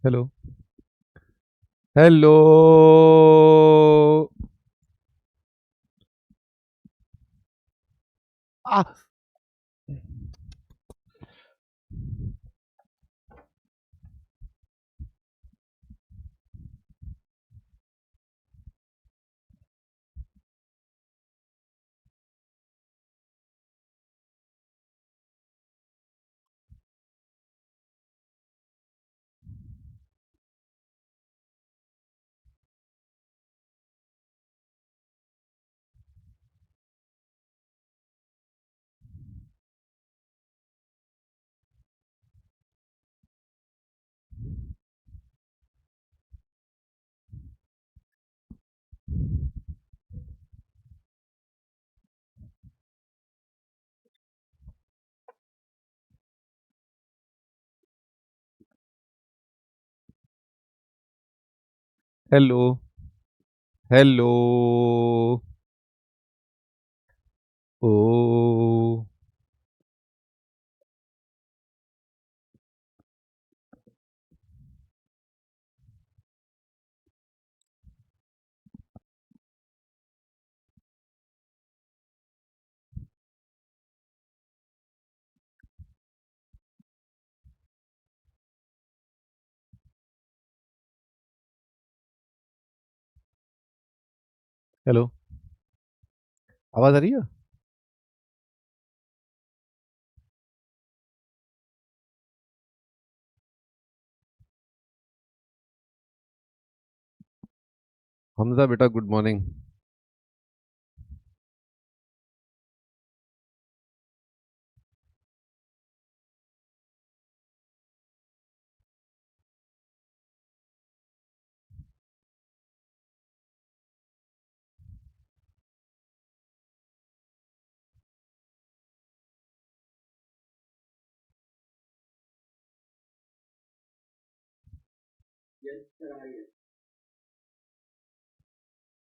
Hello. Hello. आ, hello. Hello. ओ। Hello. आवाज आ रही है? हमजा बेटा, गुड मॉर्निंग।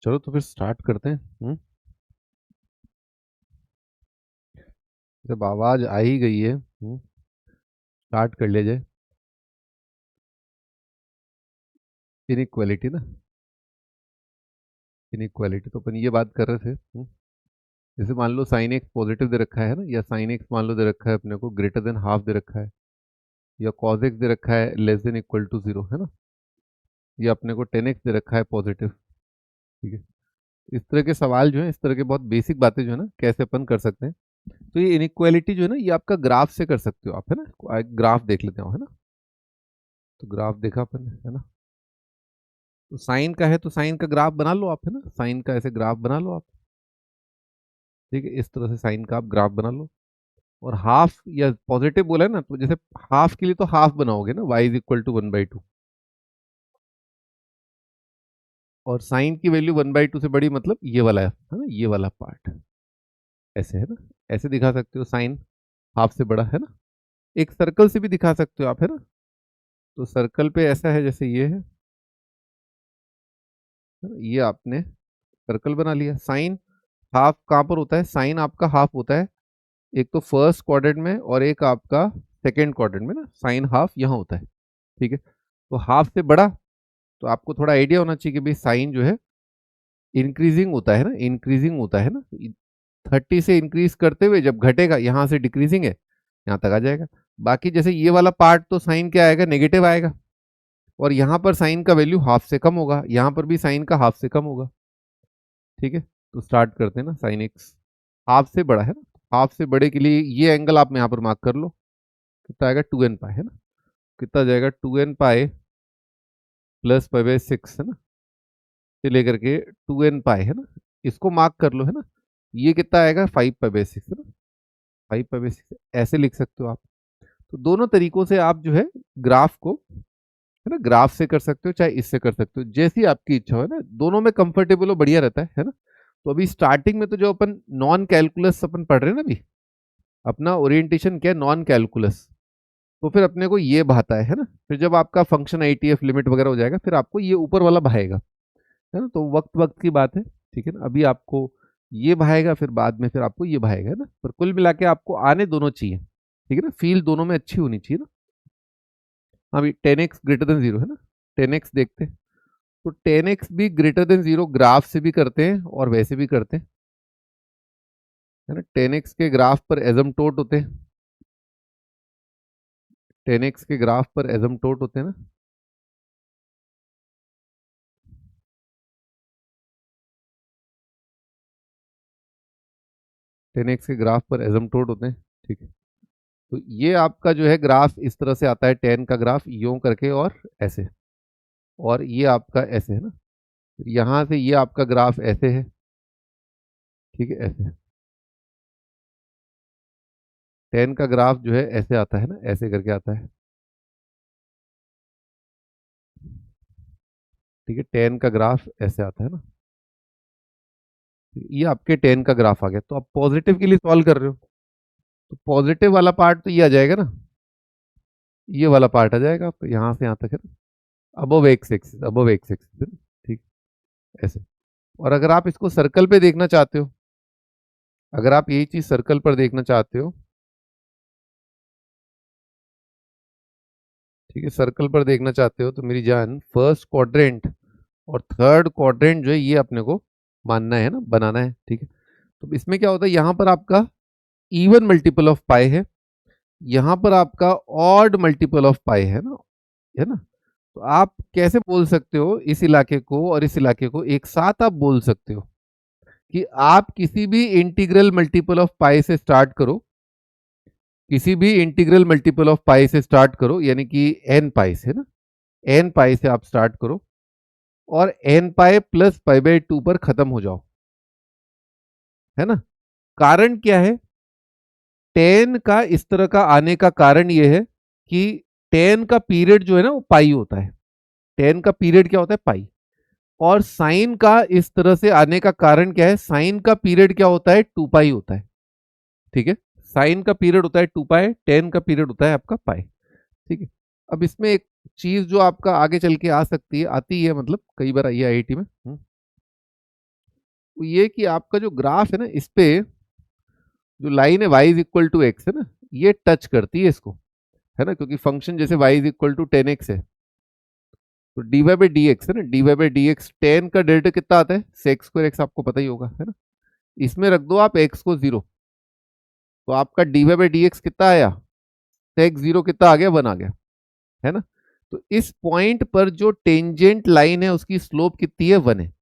चलो तो फिर स्टार्ट करते हैं। जब आवाज आ ही गई है, स्टार्ट कर ले जाए। इनइक्वालिटी ना, इनइक्वालिटी तो अपन ये बात कर रहे थे। जैसे मान लो साइन एक्स पॉजिटिव दे रखा है ना, या साइन एक्स मान लो दे रखा है अपने को ग्रेटर देन हाफ दे रखा है, या कॉज एक्स दे रखा है less than equal to zero, है ना। या अपने को टेन एक्स दे रखा है पॉजिटिव। ठीक है। इस तरह के सवाल जो है, इस तरह के बहुत बेसिक बातें जो है ना, कैसे अपन कर सकते हैं। तो ये इनइक्वालिटी जो है ना, ये आपका ग्राफ से कर सकते हो आप, है ना। ग्राफ देख लेते हो, है ना। तो ग्राफ देखा अपन ने, है ना। तो साइन का है तो साइन का ग्राफ बना लो आप, है ना। साइन का ऐसे ग्राफ बना लो आप। ठीक है, इस तरह से साइन का आप ग्राफ बना लो। और हाफ या पॉजिटिव बोला है ना, तो जैसे हाफ के लिए तो हाफ बनाओगे ना, y इज इक्वल टू 1/2। और साइन की वैल्यू 1/2 से बड़ी, मतलब ये वाला है ना, ये वाला पार्ट। ऐसे है ना, ऐसे दिखा सकते हो साइन हाफ से बड़ा, है ना। एक सर्कल से भी दिखा सकते हो आप, है ना। तो सर्कल पे ऐसा है, जैसे ये है ना? ये आपने सर्कल बना लिया। साइन हाफ कहाँ पर होता है? साइन आपका हाफ होता है एक तो फर्स्ट क्वाड्रेंट में, और एक आपका सेकेंड क्वाड्रेंट में ना। साइन हाफ यहाँ होता है। ठीक है। तो हाफ से बड़ा, तो आपको थोड़ा आइडिया होना चाहिए कि भाई साइन जो है इंक्रीजिंग होता है ना, इंक्रीजिंग होता है ना। 30 से इंक्रीज करते हुए जब घटेगा, यहाँ से डिक्रीजिंग है, यहाँ तक आ जाएगा। बाकी जैसे ये वाला पार्ट तो साइन क्या आएगा? नेगेटिव आएगा। और यहाँ पर साइन का वैल्यू हाफ से कम होगा, यहाँ पर भी साइन का हाफ से कम होगा। ठीक है। तो स्टार्ट करते हैं ना। साइन एक्स हाफ से बड़ा है ना, हाफ से बड़े के लिए ये एंगल आप यहाँ पर मार्क कर लो। कितना आएगा? 2n पाई, है ना। कितना जाएगा? 2n पाई प्लस पाई/6, है ना। से लेकर के 2n पाई, है ना। इसको मार्क कर लो, है ना। ये कितना आएगा? 5 पाई/6, है ना। 5 पाई/6 ऐसे लिख सकते हो आप। तो दोनों तरीकों से आप जो है ग्राफ को, है ना, ग्राफ से कर सकते हो, चाहे इससे कर सकते हो, जैसी आपकी इच्छा हो, है ना। दोनों में कंफर्टेबल हो, बढ़िया रहता है ना। तो अभी स्टार्टिंग में तो जो अपन नॉन कैलकुलस अपन पढ़ रहे हैं ना, अभी अपना ओरिएंटेशन क्या है? Non calculus. तो फिर अपने को ये भाता है ना। फिर जब आपका फंक्शन आईटीएफ लिमिट वगैरह हो जाएगा, फिर आपको ये ऊपर वाला भाएगा, है ना। तो वक्त वक्त की बात है। ठीक है ना। अभी आपको ये भाएगा, फिर बाद में फिर आपको ये भाएगा, है ना। पर कुल मिला के आपको आने दोनों चाहिए। ठीक है ना, फील दोनों में अच्छी होनी चाहिए ना। हाँ भाई 10x ग्रेटर देन 0 है ना, 10x देखते हैं। तो 10x भी ग्रेटर देन 0 ग्राफ से भी करते हैं और वैसे भी करते हैं, है ना। 10x के ग्राफ पर एजमटोट होते हैं, 10x के ग्राफ पर एजमटोट होते हैं ना। टेन एक्स के ग्राफ पर एजमटोट होते हैं, ठीक है। तो ये आपका जो है ग्राफ इस तरह से आता है, 10 का ग्राफ यूं करके और ऐसे, और ये आपका ऐसे है ना। यहां से ये आपका ग्राफ ऐसे है, ठीक है, ऐसे 10 का ग्राफ जो है ऐसे आता है ना, ऐसे करके आता है, ठीक है। 10 का ग्राफ ऐसे आता है ना, ये आपके 10 का ग्राफ आ गया। तो आप पॉजिटिव के लिए सॉल्व कर रहे हो, तो पॉजिटिव वाला पार्ट तो ये आ जाएगा ना, ये वाला पार्ट आ जाएगा आपका यहाँ से यहाँ तक है ना, above x axis, above x axis, ठीक, ऐसे। और अगर आप इसको सर्कल पे देखना चाहते हो, अगर आप यही चीज सर्कल पर देखना चाहते हो, ठीक है, सर्कल पर देखना चाहते हो, तो मेरी जान फर्स्ट क्वाड्रेंट और थर्ड क्वाड्रेंट जो है ये अपने को मानना है ना, बनाना है, ठीक है। तो इसमें क्या होता है, यहां पर आपका इवन मल्टीपल ऑफ पाई है, यहां पर आपका ऑड मल्टीपल ऑफ पाई है ना। तो आप कैसे बोल सकते हो इस इलाके को और इस इलाके को एक साथ आप बोल सकते हो कि आप किसी भी इंटीग्रल मल्टीपल ऑफ पाई से स्टार्ट करो, किसी भी इंटीग्रल मल्टीपल ऑफ पाई से स्टार्ट करो, यानी कि एन पाई से ना, एन पाई से आप स्टार्ट करो और n pi plus pi by 2 पर खत्म हो जाओ, है ना। कारण क्या है, टेन का इस तरह का आने का कारण यह है कि टेन का पीरियड जो है ना वो पाई होता है, टेन का पीरियड क्या होता है, पाई। और साइन का इस तरह से आने का कारण क्या है, साइन का पीरियड क्या होता है, 2 पाई होता है, ठीक है। साइन का पीरियड होता है 2 पाई, टेन का पीरियड होता है आपका पाई, ठीक है। अब इसमें एक चीज जो आपका आगे चल के आ सकती है, आती है, मतलब कई बार आई है आईआईटी में, तो ये कि आपका जो ग्राफ है ना, इस पे जो लाइन है y is equal to x है ना, ये टच करती है इसको, है ना, क्योंकि फंक्शन जैसे y is equal to 10x है, तो dy बाई डी एक्स है ना, dy by D x, ten का डेल्टा कितना आता है, सेक्स स्क्वायर एक्स, आपको पता ही होगा, है ना। इसमें रख दो आप x को 0, तो आपका dy बाई डी एक्स कितना आया, सेक्स 0 कितना आ गया, 1 आ गया, है ना। तो इस पॉइंट पर जो टेंजेंट लाइन है उसकी स्लोप कितनी है, 1 है।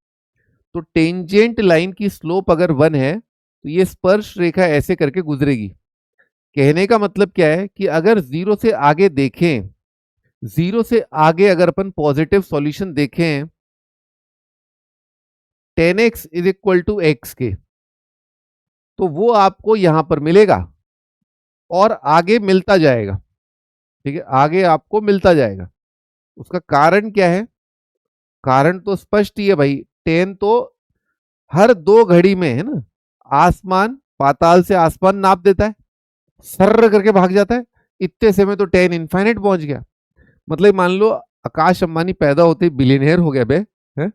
तो टेंजेंट लाइन की स्लोप अगर 1 है तो ये स्पर्श रेखा ऐसे करके गुजरेगी। कहने का मतलब क्या है कि अगर 0 से आगे देखें, 0 से आगे अगर अपन पॉजिटिव सॉल्यूशन देखें 10x is equal to x के, तो वो आपको यहां पर मिलेगा और आगे मिलता जाएगा, ठीक है, आगे आपको मिलता जाएगा। उसका कारण क्या है, कारण तो स्पष्ट ही है भाई, 10 तो हर 2 घड़ी में है ना, आसमान पाताल से आसमान नाप देता है, सर्र करके भाग जाता है, इतने से में तो 10 इनफाइनाइट पहुंच गया। मतलब मान लो आकाश अंबानी पैदा होते बिलियनियर हो गया बे, है,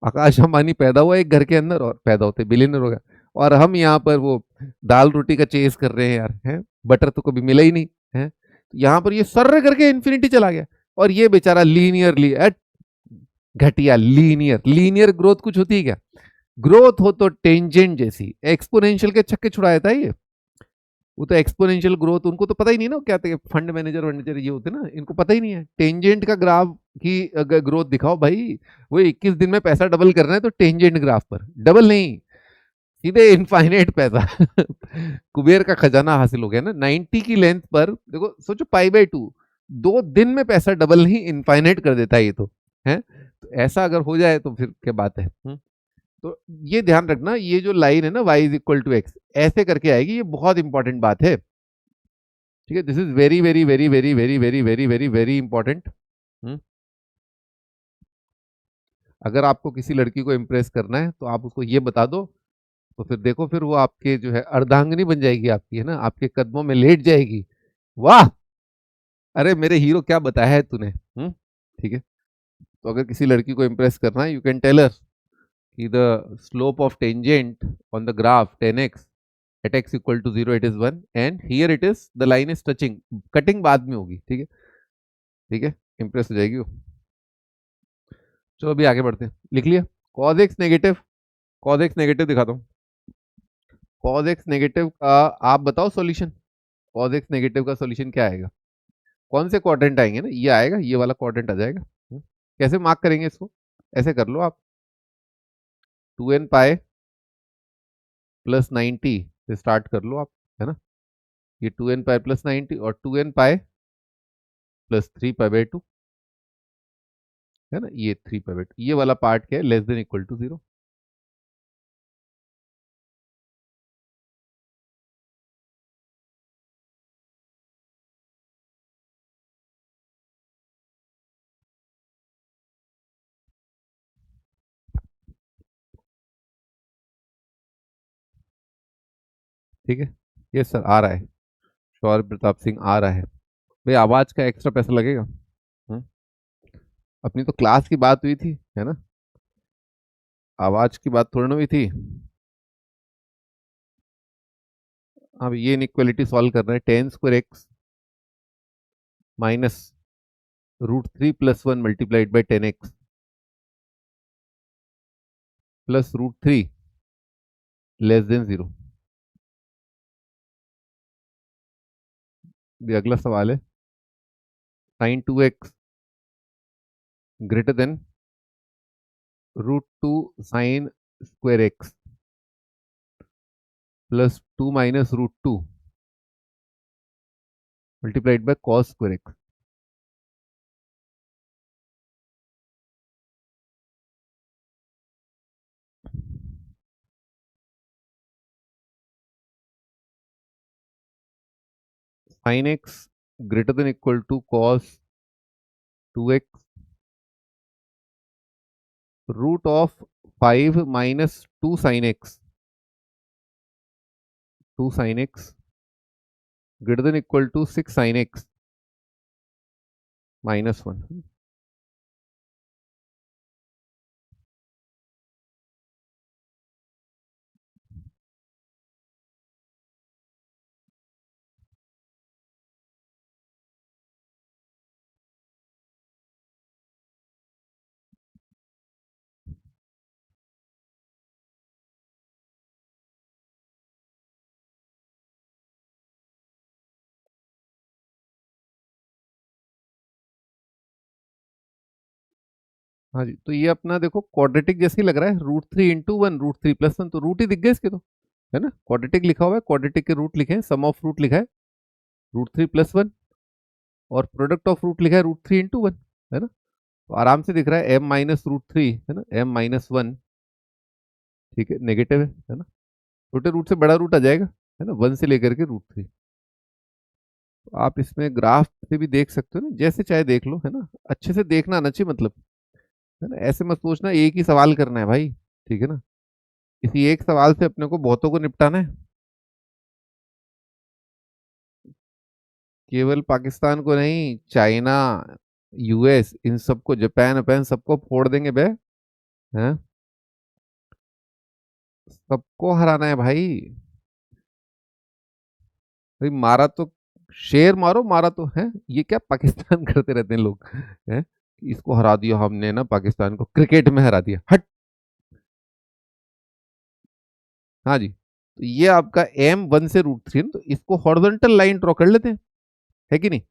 आकाश अंबानी पैदा हुआ एक घर के अंदर और पैदा होते बिलियनियर हो गया, और हम यहाँ पर वो दाल रोटी का चेस कर रहे हैं यार, है, बटर तो कभी मिला ही नहीं है। यहाँ पर ये सर्र करके इन्फिनिटी चला गया, और ये बेचारा लीनियरली, घटिया, लीनियर, लीनियर ग्रोथ कुछ होती है क्या, ग्रोथ हो तो टेंजेंट जैसी, एक्सपोनेंशियल के छक्के छुड़ाया था ये, वो तो एक्सपोनेंशियल ग्रोथ, उनको तो पता ही नहीं ना क्या, फंड मैनेजर वैनेजर ये होते ना, इनको पता ही नहीं है टेंजेंट का ग्राफ की ग्रोथ दिखाओ भाई, वो 21 दिन में पैसा डबल करना है तो टेंजेंट ग्राफ पर, डबल नहीं, सीधे इनफाइनाइट पैसा कुबेर का खजाना हासिल हो गया ना, 90 की लेंथ पर देखो, सोचो पाई बाई 2, 2 दिन में पैसा डबल नहीं इनफाइनाइट कर देता है ये तो, है। तो ऐसा अगर हो जाए तो फिर क्या बात है। तो ये ध्यान रखना, ये जो लाइन है ना y is equal to x, ऐसे करके आएगी, ये बहुत इंपॉर्टेंट बात है, ठीक है। This is very very very very very very very very very important. अगर आपको किसी लड़की को इम्प्रेस करना है तो आप उसको ये बता दो, तो फिर देखो, फिर वो आपके जो है अर्धांगिनी बन जाएगी आपकी, है ना, आपके कदमों में लेट जाएगी। वाह, अरे मेरे हीरो क्या बताया है तूने, ठीक है। तो अगर किसी लड़की को इम्प्रेस करना है, यू कैन टेल हर कि the slope of tangent on the graph 10x at x equal to 0 it is 1 and here it is the line is touching, cutting बाद में होगी, ठीक है, ठीक है। इंप्रेस हो जाएगी वो। चलो अभी आगे बढ़ते हैं, लिख लिया cos x negative, cos x negative दिखाता हूँ। cos x नेगेटिव का आप बताओ सॉल्यूशन, cos x नेगेटिव का सॉल्यूशन क्या आएगा? कौन से क्वाड्रेंट आएंगे ना, ये आएगा, ये वाला क्वाड्रेंट आ जाएगा। कैसे मार्क करेंगे इसको? ऐसे कर लो आप, 2n पाई प्लस 90 से स्टार्ट कर लो आप, है ना। ये 2n पाई प्लस 90 और 2n पाई प्लस 3 पाई/2, है ना। ये 3 पाई/2, ये वाला पार्ट क्या है? Less than equal to 0। ठीक है, ये सर आ रहा है, शौर्य प्रताप सिंह आ रहा है। भाई आवाज का एक्स्ट्रा पैसा लगेगा। अपनी तो क्लास की बात हुई थी, है ना, आवाज की बात थोड़ी ना हुई थी। अब ये इनइक्वालिटी सॉल्व कर रहे हैं, ten square x minus √3 + 1 multiplied by 10x plus √3 less than 0। अगला सवाल है, sine 2x greater than √2 sine square x plus 2 minus √2 multiplied by cos square x. Sine x greater than equal to cos 2x root of 5 minus 2 sine x, 2 sine x greater than equal to 6 sine x minus 1। हाँ जी, तो ये अपना देखो quadratic जैसे ही लग रहा है, √3 × 1 √3 + 1, तो रूट ही दिख गए इसके तो, है ना। क्वाड्रेटिक लिखा हुआ है, क्वाड्रेटिक के रूट लिखे हैं, सम ऑफ रूट लिखा है √3 + 1 और प्रोडक्ट ऑफ रूट लिखा है √3 × 1, है ना। तो आराम से दिख रहा है m-√3, है ना, m-1, ठीक है, नेगेटिव है ना। छोटे रूट से बड़ा रूट आ जाएगा, है ना, 1 से लेकर के √3। तो आप इसमें ग्राफ से भी देख सकते हो ना, जैसे चाहे देख लो, है ना, अच्छे से देखना आना चाहिए मतलब, है ना। ऐसे मत सोचना एक ही सवाल करना है भाई, ठीक है ना, इसी एक सवाल से अपने को बहुतों को निपटाना है। केवल पाकिस्तान को नहीं, चाइना, यूएस, इन सबको, जापान अपान सबको फोड़ देंगे बे, हैं, सबको हराना है भाई। भाई मारा तो शेर मारो, मारा तो है, ये क्या पाकिस्तान करते रहते हैं लोग, हैं, इसको हरा दिया हमने ना, पाकिस्तान को क्रिकेट में हरा दिया, हट। हाँ जी, तो ये आपका m1 से √3, तो इसको हॉरिजॉन्टल लाइन ड्रॉ कर लेते हैं, है कि नहीं।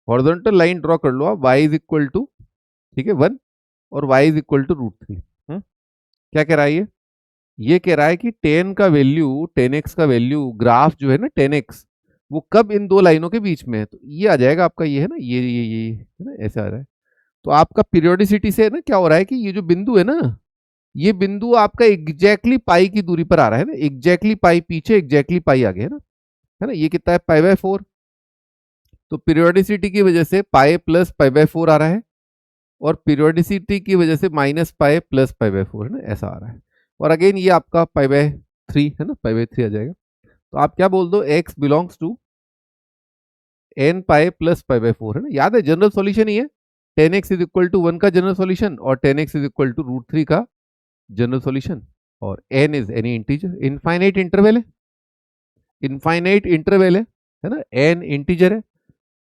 हॉरिजॉन्टल लाइन ड्रॉ कर लो आप, y इज इक्वल टू, ठीक है, 1 और y इज इक्वल टू √3। क्या कह रहा है ये कह रहा है कि 10 का वैल्यू, 10x का वैल्यू, ग्राफ जो है ना 10x, वो कब इन दो लाइनों के बीच में है, तो ये आ जाएगा आपका, ये है ना, ये है ना, ऐसा आ रहा है। तो आपका पीरियोडिसिटी से ना क्या हो रहा है कि ये जो बिंदु है ना, ये बिंदु आपका एग्जैक्टली पाई की दूरी पर आ रहा है ना, एग्जैक्टली पाई पीछे, एग्जैक्टली पाई आगे, है ना। ये कितना है, π/4। तो पीरियोडिसिटी की वजह से पाई प्लस π/4 आ रहा है, और पीरियोडिसिटी की वजह से माइनस पाई प्लस π/4, है ना, ऐसा आ रहा है। और अगेन ये आपका π/3, है ना, π/3 आ जाएगा। तो आप क्या बोल दो, x belongs to n pi plus π/4, है ना, याद है जनरल सॉल्यूशन ही है, 10x इज इक्वल टू 1 का जनरल सॉल्यूशन और 10x इज इक्वल टू √3 का जनरल सॉल्यूशन। और n is any integer, infinite interval है, इनफाइनाइट इंटरवल है ना, n इंटीजर है,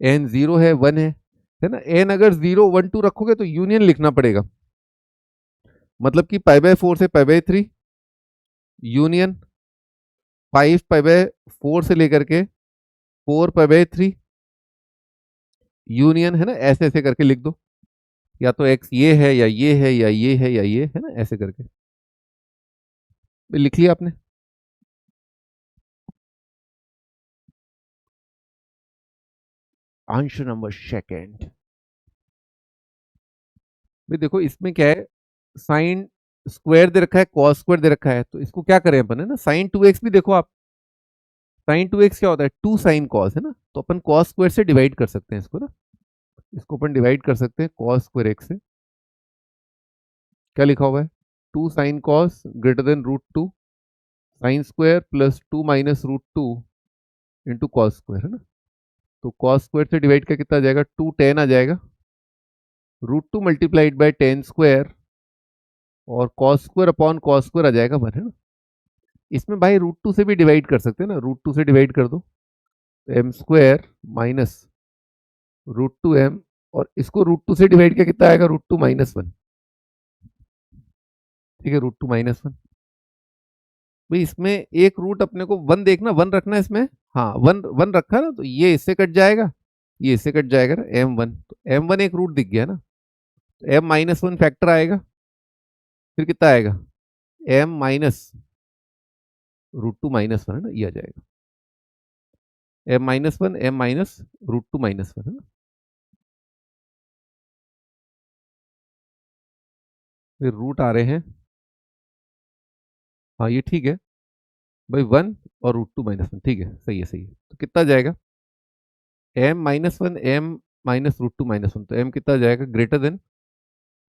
n 0 है, 1 है, है ना। एन अगर 0 1 2 रखोगे तो यूनियन लिखना पड़ेगा, मतलब कि π/4 से π/3 यूनियन 5π/4 से लेकर के 4π/3 यूनियन, है ना। ऐसे ऐसे करके लिख दो, या तो एक्स ये है या ये है या ये है या ये है ना, ऐसे करके लिख लिया आपने। Answer number second. भाई देखो इसमें क्या है, साइन स्क्वायर दे रखा है, कॉस स्क्वायर दे रखा है, तो इसको क्या करें अपन, है ना। साइन 2x भी देखो आप, साइन 2x क्या होता है, 2 साइन कॉस, है ना। तो अपन कॉस स्क्वायर से डिवाइड कर सकते हैं इसको ना, इसको अपन डिवाइड कर सकते हैं कॉस स्क्वायर एक्स से। क्या लिखा हुआ है, 2 sine cos greater than √2 sine square plus 2 minus √2 into cos square, है ना। तो कॉस स्क्वायर से डिवाइड का कितना आ जाएगा, 2 10 आ जाएगा, √2 मल्टीप्लाइड बाई 10 स्क्वायर और cos square upon cos square आ जाएगा 1, है ना। इसमें भाई √2 से भी डिवाइड कर सकते हैं ना, √2 से डिवाइड कर दो, एम स्क्वायर माइनस √2m, और इसको √2 से डिवाइड किया कितना आएगा, √2 - 1, ठीक है, √2 - 1। भाई इसमें एक रूट अपने को 1 देखना, 1 रखना है इसमें, हाँ 1 1 रखा ना, तो ये इससे कट जाएगा, ये इससे कट जाएगा ना, m1, तो m1 एक रूट दिख गया ना, तो m - 1 फैक्टर आएगा, फिर कितना आएगा, m माइनस √2 - 1, है ना, ये आ जाएगा m - 1 m माइनस √2 - 1, है ना। फिर रूट आ रहे हैं, हाँ ये ठीक है भाई, 1 और √2 - 1, ठीक है, सही है सही है। तो कितना जाएगा, m - 1 m माइनस √2 - 1, तो m कितना जाएगा, ग्रेटर देन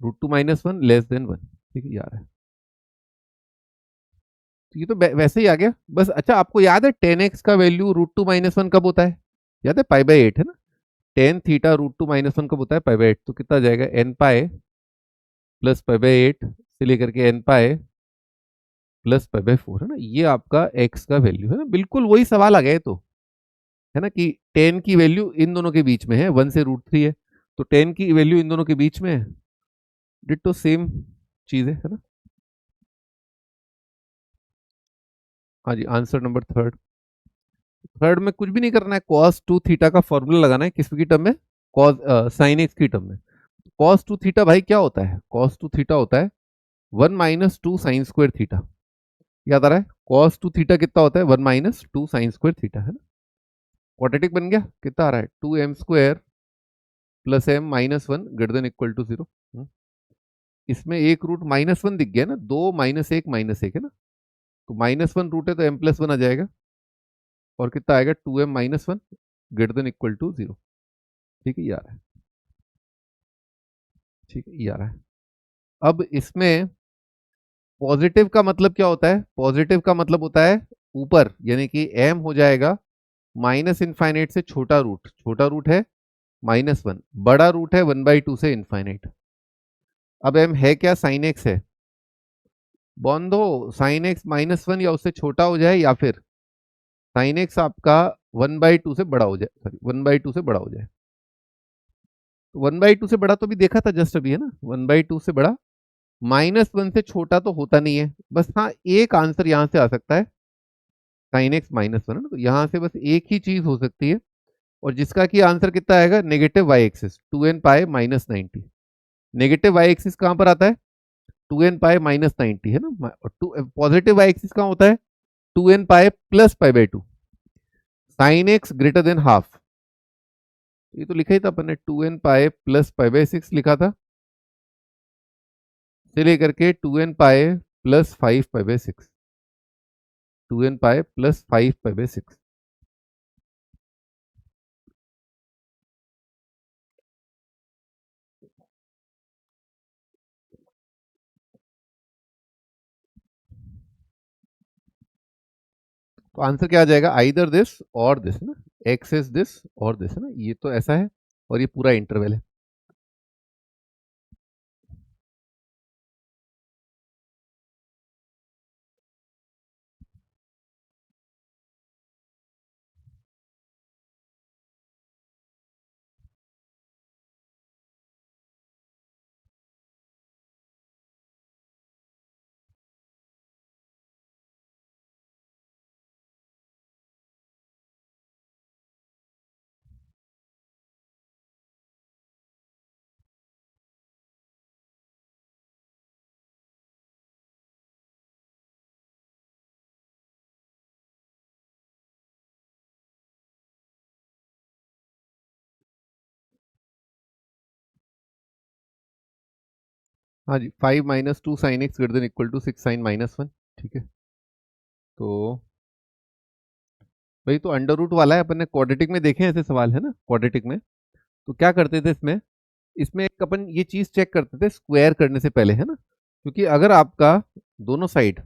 √2 - 1 लेस देन 1, ठीक है, यार है। तो ये तो वैसे ही आ गया बस। अच्छा आपको याद है 10x का वैल्यू √2 - 1 कब होता है, याद है π/8, है ना। टेन थीटा √2 - 1 कब होता है, π/8, तो कितना जाएगा, n पाए प्लस π/8 से लेकर के n पाए प्लस π/4, है ना। ये आपका x का वैल्यू है ना, बिल्कुल वही सवाल आ गया तो, है ना, कि 10 की वैल्यू इन दोनों के बीच में है, 1 से √3 है, तो 10 की वैल्यू इन दोनों के बीच में है, डिट्टो सेम चीज है ना। हाँ जी, आंसर नंबर थर्ड। थर्ड में कुछ भी नहीं करना है, कॉस 2 थीटा का फॉर्मूला लगाना है, किसकी टर्म में, कॉस साइन एक्स की टर्म में। कॉस 2 थीटा भाई क्या होता है, कॉस 2 थीटा होता है 1 - 2 साइन स्क्वायर थीटा, याद आ रहा है, कॉस 2 थीटा कितना होता है, 1 - 2 साइन स्क्वायर थीटा, है ना। क्वाड्रेटिक बन गया, कितना आ रहा है, 2m² plus m -1 greater than equal to 0। इसमें एक रूट -1 दिख गया ना, 2 - 1 - 1 है ना, तो -1 रूट है तो m+1 आ जाएगा, और कितना आएगा, 2m - 1 greater than equal to 0, ठीक है, ये आ रहा है, ठीक है, ये आ रहा है। अब इसमें पॉजिटिव का मतलब क्या होता है, पॉजिटिव का मतलब होता है ऊपर, यानी कि m हो जाएगा -∞ से छोटा रूट, छोटा रूट है -1, बड़ा रूट है 1/2 से इनफाइनाइट। अब m है क्या, साइन एक्स है, बॉन्द हो साइन एक्स -1 या उससे छोटा हो जाए, या फिर साइन एक्स आपका 1/2 से बड़ा हो जाए, सॉरी 1/2 से बड़ा हो जाए। तो 1/2 से बड़ा तो भी देखा था जस्ट अभी, है ना, 1/2 से बड़ा, -1 से छोटा तो होता नहीं है, बस हाँ एक आंसर यहां से आ सकता है, साइन एक्स -1, है ना, तो यहां से बस एक ही चीज हो सकती है, और जिसका कि आंसर कितना आएगा, negative y axis 2n π - 90। Negative y axis कहां पर आता है, 2n π - 90, है ना, और पॉजिटिव वाई एक्सिस कहां होता है, 2n π plus π/2, sine x greater than half, ये तो लिखा ही था अपन ने, 2n π प्लस π/6 लिखा था, से लेकर के 2n π प्लस 5π/6, 2n π प्लस 5π/6। तो आंसर क्या आ जाएगा, आइदर दिस और दिस ना, एक्स इज दिस और दिस, है ना, ये तो ऐसा है, और ये पूरा इंटरवल है। हाँ जी, 5 minus 2 sine x greater than equal to 6 sine minus 1। ठीक है, तो भाई तो अंडर रूट वाला है, अपन ने क्वाड्रेटिक में देखे ऐसे सवाल है ना, क्वाड्रेटिक में तो क्या करते थे इसमें, इसमें एक अपन ये चीज चेक करते थे स्क्वायर करने से पहले, है ना, क्योंकि अगर आपका दोनों साइड,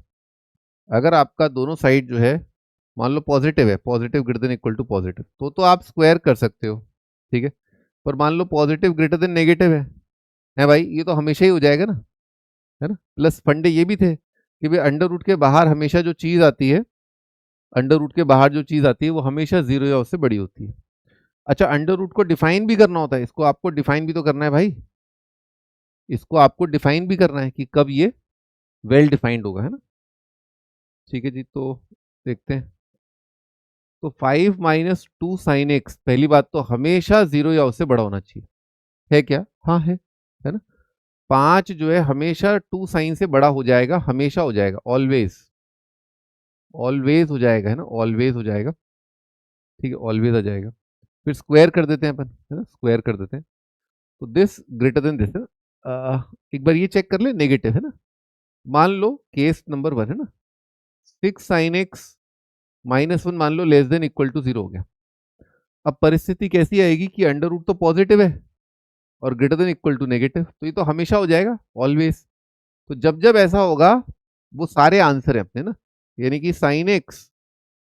अगर आपका दोनों साइड जो है मान लो पॉजिटिव है, positive greater than equal to positive, तो आप स्क्वायर कर सकते हो। ठीक है, पर मान लो पॉजिटिव ग्रेटर देन नेगेटिव है भाई, ये तो हमेशा ही हो जाएगा ना, है ना। प्लस फंडे ये भी थे कि भाई अंडर रूट के बाहर हमेशा जो चीज आती है, अंडर रूट के बाहर जो चीज आती है वो हमेशा जीरो या उससे बड़ी होती है। अच्छा, अंडर रूट को डिफाइन भी करना होता है, इसको आपको डिफाइन भी तो करना है भाई, इसको आपको डिफाइन भी करना है कि कब ये वेल डिफाइंड होगा, है ना। ठीक है जी, तो देखते हैं। तो 5 माइनस 2 साइन एक्स, पहली बात तो हमेशा जीरो या उससे बड़ा होना चाहिए, है क्या, हाँ है ना। 5 जो है हमेशा 2 साइन से बड़ा हो जाएगा, हमेशा हो जाएगा, ऑलवेज, ऑलवेज हो जाएगा, है ना, ऑलवेज हो जाएगा। ठीक है, ऑलवेज आ जाएगा। फिर स्क्वायर कर देते हैं अपन, है ना, स्क्वायर कर देते हैं, तो दिस ग्रेटर देन दिस है। एक बार ये चेक कर ले, नेगेटिव है ना, मान लो केस नंबर 1 है ना, 6 साइन एक्स माइनस 1 मान लो लेस देन इक्वल टू 0 हो गया। अब परिस्थिति कैसी आएगी कि अंडर रूट तो पॉजिटिव है और greater than equal to negative, तो ये तो हमेशा हो जाएगा, ऑलवेज। तो जब जब ऐसा होगा वो सारे आंसर है अपने ना, यानी कि sine x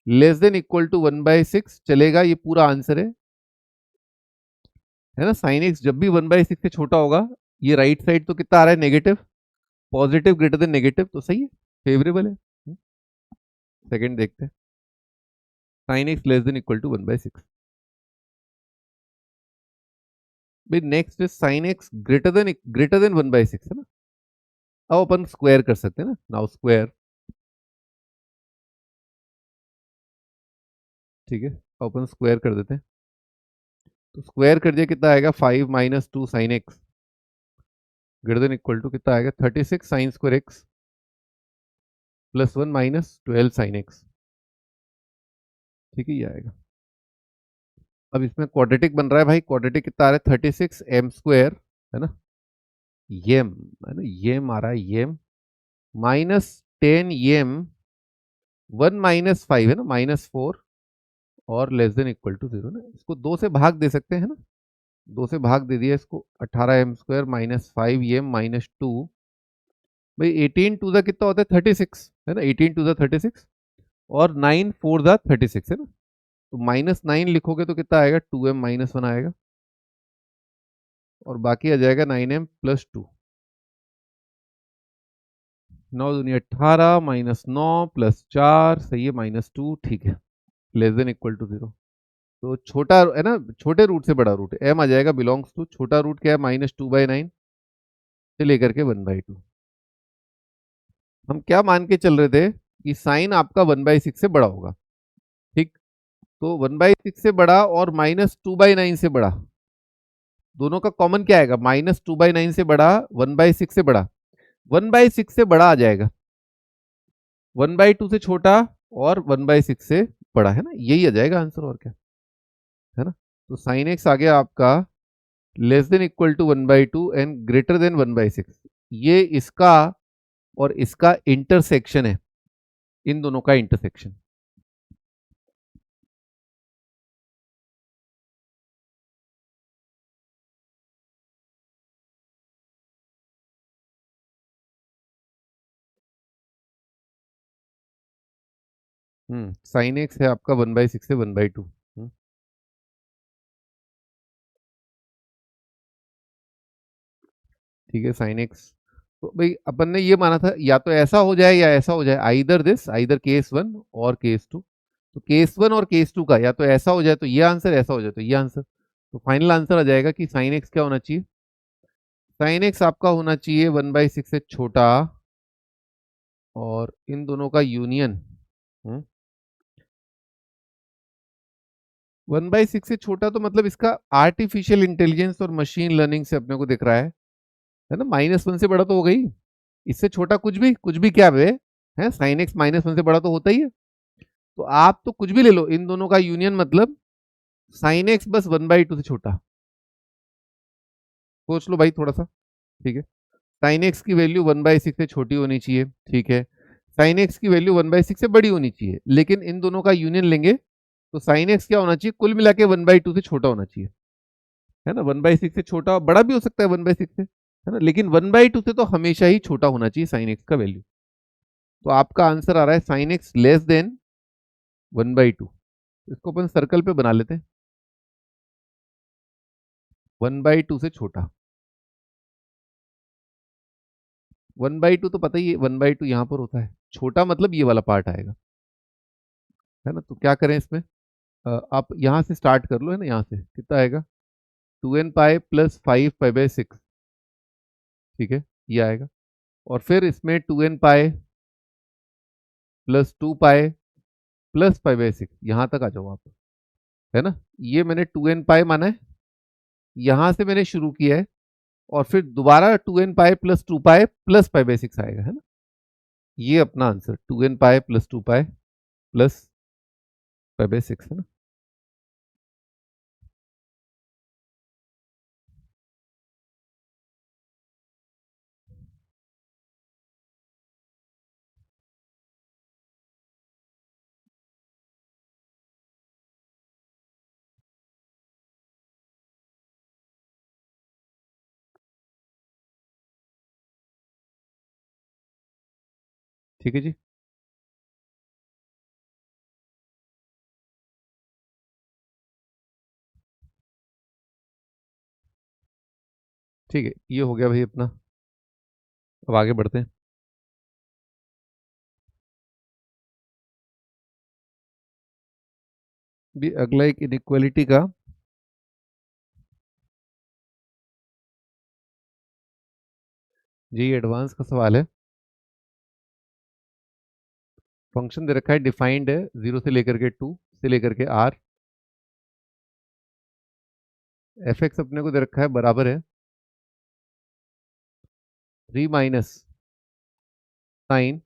less than equal to 1/6 चलेगा, ये पूरा आंसर है ना। साइन एक्स जब भी 1/6 से छोटा होगा, ये राइट साइड तो कितना आ रहा है, negative, positive greater than negative, तो सही है, फेवरेबल है। सेकंड देखते हैं, sine x less than equal to 1/6। भाई next is sine x greater than 1/6 है ना। अब अपन स्क्वायर कर सकते हैं ना, नाउ स्क्वायर। ठीक है, अपन स्क्वायर कर देते हैं, तो स्क्वायर कर दिया, कितना आएगा, 5 minus 2 sine x greater than equal to कितना आएगा, 36 sine square x plus 1 minus 12 sine x. ठीक है, ये आएगा। अब इसमें क्वाड्रेटिक बन रहा है भाई, क्वाड्रेटिक कितना आ रहा है, 36 एम स्क्वायर, है ना, येम, है ना, येम आ रहा है, येम माइनस 10 येम 1 माइनस 5 है ना, -4 और लेस देन इक्वल टू 0 ना, इसको 2 से भाग दे सकते हैं ना, 2 से भाग दे दिया इसको, 18 एम स्क्वायर माइनस 5 एम -2। भाई 18 टू द कितना होता है, 36 है ना, 18 टू द 36 और 9 4 द 36 है ना, तो -9 लिखोगे तो कितना आएगा, 2m -1 आएगा और बाकी आ जाएगा 9m + 2। 9 दूनी 18 -9 + 4 सही है, -2, ठीक है, लेस देन इक्वल टू 0। तो छोटा है ना, छोटे रूट से बड़ा रूट है, m आ जाएगा बिलोंग्स टू, छोटा रूट क्या है, -2/9 से लेकर के 1/2। हम क्या मान के चल रहे थे कि साइन आपका 1/6 से बड़ा होगा। ठीक, तो 1/6 से बड़ा और -2/9 से बड़ा, दोनों का कॉमन क्या आएगा, -2/9 से बड़ा, 1/6 से बड़ा, 1/6 से बड़ा आ जाएगा, 1/2 से छोटा और 1/6 से बड़ा, है ना, यही आ जाएगा आंसर, और क्या है ना। तो साइन एक्स आ गया आपका less than equal to 1/2 and greater than 1/6, ये इसका और इसका इंटरसेक्शन है, इन दोनों का इंटरसेक्शन। साइन एक्स है आपका 1/6 से 1/2। ठीक है, साइन एक्स, तो भाई अपन ने ये माना था या तो ऐसा हो जाए या ऐसा हो जाए, आइदर दिस, आइदर केस 1 और केस 2। तो केस 1 और केस 2 का या तो ऐसा हो जाए तो ये आंसर, ऐसा हो जाए तो ये आंसर, तो फाइनल आंसर आ जाएगा कि साइन एक्स क्या होना चाहिए, साइन एक्स आपका होना चाहिए 1/6 से छोटा और इन दोनों का यूनियन 1/6 से छोटा, तो मतलब इसका आर्टिफिशियल इंटेलिजेंस और मशीन लर्निंग से अपने को दिख रहा है ना, -1 से बड़ा तो हो गई, इससे छोटा कुछ भी क्या है, साइन एक्स -1 से बड़ा तो होता ही है। तो आप तो कुछ भी ले लो, इन दोनों का यूनियन मतलब साइन एक्स बस 1/2 से छोटा, सोच लो भाई थोड़ा सा। ठीक है, साइन एक्स की वैल्यू 1/6 से छोटी होनी चाहिए, ठीक है। साइन एक्स की वैल्यू 1/6 से बड़ी होनी चाहिए, लेकिन इन दोनों का यूनियन लेंगे तो साइन एक्स क्या होना चाहिए, कुल मिला के 1/2 से छोटा होना चाहिए, है ना। 1/6 से छोटा, बड़ा भी हो सकता है 1/6 से, है ना, लेकिन 1/2 से तो हमेशा ही छोटा होना चाहिए साइन एक्स का वैल्यू। तो आपका आंसर आ रहा है साइन एक्स लेस देन 1/2। इसको अपन सर्कल पे बना लेते हैं, 1/2 से छोटा। 1/2 तो पता ही है, 1/2 यहाँ पर होता है, छोटा मतलब ये वाला पार्ट आएगा, है ना। तो क्या करें इसमें, आप यहाँ से स्टार्ट कर लो, है ना। यहाँ से कितना आएगा, 2n पाई प्लस 5 पाई/6, ठीक है, ये आएगा। और फिर इसमें 2n pi plus 2 pi plus 5/6, यहाँ तक आ जाओ आप, है ना। ये मैंने 2n पाई माना है, यहाँ से मैंने शुरू किया है, और फिर दोबारा 2n pi plus 2 pi plus 5/6 आएगा, है ना। ये अपना answer 2n pi plus 2 pi plus 5/6, है ना। ठीक है जी। ठीक है, ये हो गया भाई अपना। अब आगे बढ़ते हैं। भी अगला एक इनइक्वालिटी का जी एडवांस का सवाल है। फंक्शन दे रखा है, डिफाइंड है, 0 से लेकर के 2 से लेकर के r। एफ एक्स अपने को दे रखा है बराबर है 3 minus sine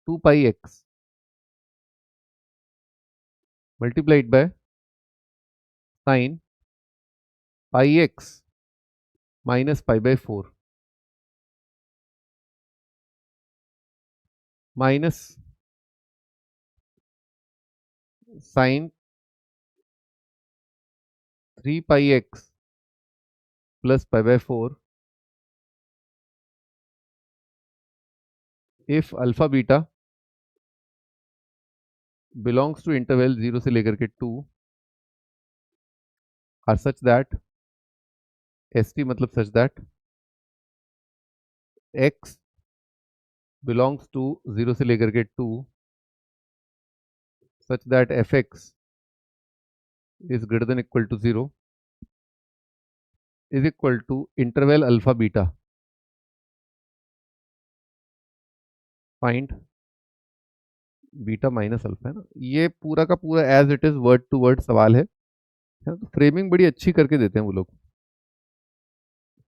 2 pi x multiplied by sine pi x minus पाई/4 minus sine 3 pi x plus पाई/4 if alpha beta belongs to interval 0 से लेकर के 2 आर सच दैट st मतलब such that x belongs to 0 से लेकर के 2 such that fx is greater than equal to 0 is equal to interval alpha beta, find beta minus alpha, है ना। ये पूरा का पूरा as it is word to word सवाल है ना। तो फ्रेमिंग बड़ी अच्छी करके देते हैं वो लोग,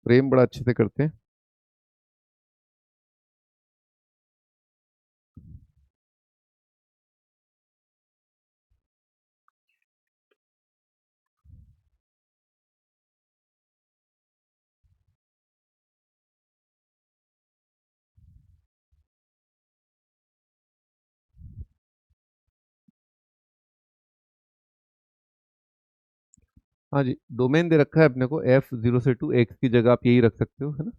फ्रेम बड़ा अच्छे से करते हैं। हाँ जी, डोमेन दे रखा है अपने को f0 से 2 x की जगह आप यही रख सकते हो, है ना।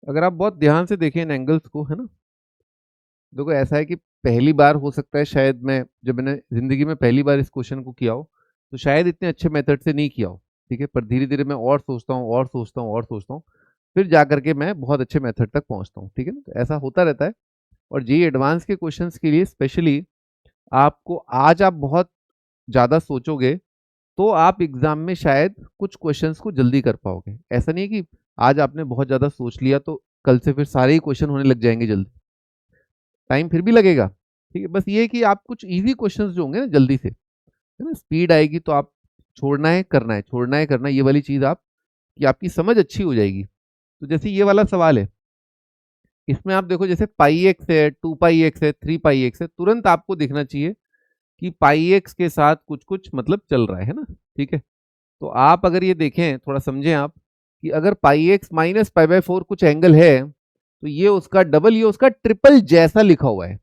अगर आप बहुत ध्यान से देखें इन एंगल्स को, है ना, देखो ऐसा है कि पहली बार हो सकता है शायद, मैं जब मैंने जिंदगी में पहली बार इस क्वेश्चन को किया हो तो शायद इतने अच्छे मेथड से नहीं किया हो, ठीक है। पर धीरे धीरे मैं और सोचता हूँ और सोचता हूँ और सोचता हूँ, फिर जा करके मैं बहुत अच्छे मेथड तक पहुंचता हूँ, ठीक है ना। तो ऐसा होता रहता है। और जी एडवांस के क्वेश्चंस के लिए स्पेशली आपको, आज आप बहुत ज़्यादा सोचोगे तो आप एग्जाम में शायद कुछ क्वेश्चंस को जल्दी कर पाओगे। ऐसा नहीं है कि आज आपने बहुत ज़्यादा सोच लिया तो कल से फिर सारे ही क्वेश्चन होने लग जाएंगे जल्दी, टाइम फिर भी लगेगा, ठीक है। बस ये है कि आप कुछ इजी क्वेश्चंस जो होंगे ना जल्दी से, है ना, स्पीड आएगी तो आप छोड़ना है करना है, छोड़ना है करना है, ये वाली चीज़ आप कि आपकी समझ अच्छी हो जाएगी। तो जैसे ये वाला सवाल है, इसमें आप देखो जैसे पाई एक्स है, 2 पाई x है, 3 पाई x है, तुरंत आपको दिखना चाहिए कि पाई एक्स के साथ कुछ कुछ मतलब चल रहा है ना, ठीक है। तो आप अगर ये देखें, थोड़ा समझें आप, कि अगर पाई एक्स माइनस पाई बाय 4 कुछ एंगल है तो ये उसका डबल, ये उसका ट्रिपल जैसा लिखा हुआ है।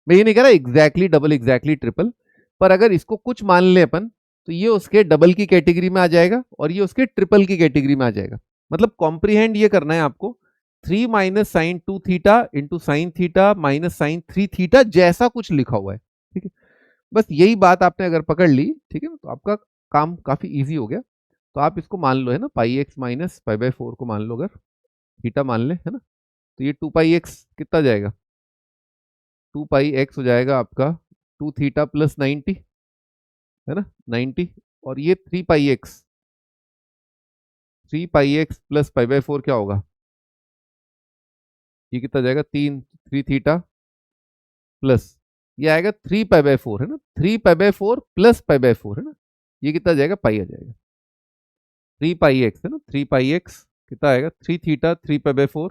मैं ये नहीं कह रहा एग्जैक्टली डबल एग्जैक्टली ट्रिपल, पर अगर इसको कुछ मान ले अपन तो ये उसके डबल की कैटेगरी में आ जाएगा और ये उसके ट्रिपल की कैटेगरी में आ जाएगा। मतलब कॉम्प्रीहेंड ये करना है आपको, 3 minus sine 2 theta into sine theta minus sine 3 theta जैसा कुछ लिखा हुआ है। ठीक है, बस यही बात आपने अगर पकड़ ली, ठीक है, तो आपका काम काफी इजी हो गया। तो आप इसको मान लो है ना, पाई एक्स माइनस पाई बाय 4 को मान लो, अगर थीटा मान ले, है ना, तो ये 2 पाई एक्स कितना जाएगा, 2 पाई एक्स हो जाएगा आपका 2 थीटा प्लस 90, है ना, 90। और ये 3 पाई एक्स प्लस पाई बाय 4 क्या होगा, ये कितना जाएगा, 3 थीटा प्लस ये आएगा 3 पाई बाय 4, है ना, 3 पाई बाय 4 प्लस पाई बाय 4, है ना, ये कितना जाएगा, पाई आ जाएगा। 3 पाई एक्स है ना, 3 पाई एक्स कितना आएगा, 3 theta 3 pi by 4,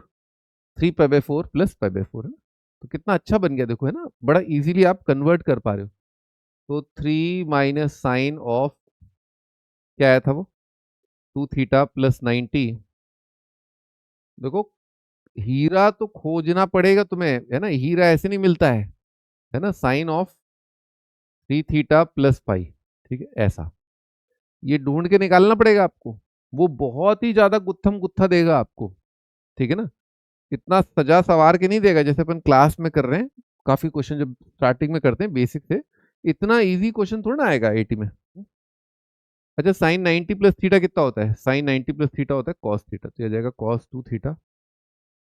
3 pi by 4 plus pi by 4, है ना। तो कितना अच्छा बन गया देखो, है ना, बड़ा इजीली आप कन्वर्ट कर पा रहे हो। तो 3 माइनस साइन ऑफ क्या आया था वो, 2 थीटा प्लस 90। देखो हीरा तो खोजना पड़ेगा तुम्हें, है ना, हीरा ऐसे नहीं मिलता है ना, sine of 3 theta plus pi, ठीक है, ऐसा ये ढूंढ के निकालना पड़ेगा आपको। वो बहुत ही ज्यादा गुत्थम गुत्था देगा आपको, ठीक है ना, इतना सजा सवार के नहीं देगा जैसे अपन क्लास में कर रहे हैं। काफी क्वेश्चन जब स्टार्टिंग में करते हैं बेसिक से, इतना इजी क्वेश्चन थोड़ा ना आएगा 80 में। अच्छा, साइन 90 प्लस थीटा कितना होता है, साइन 90 प्लस थीटा होता है कॉस थीटा, तो ये आ जाएगा cos 2 theta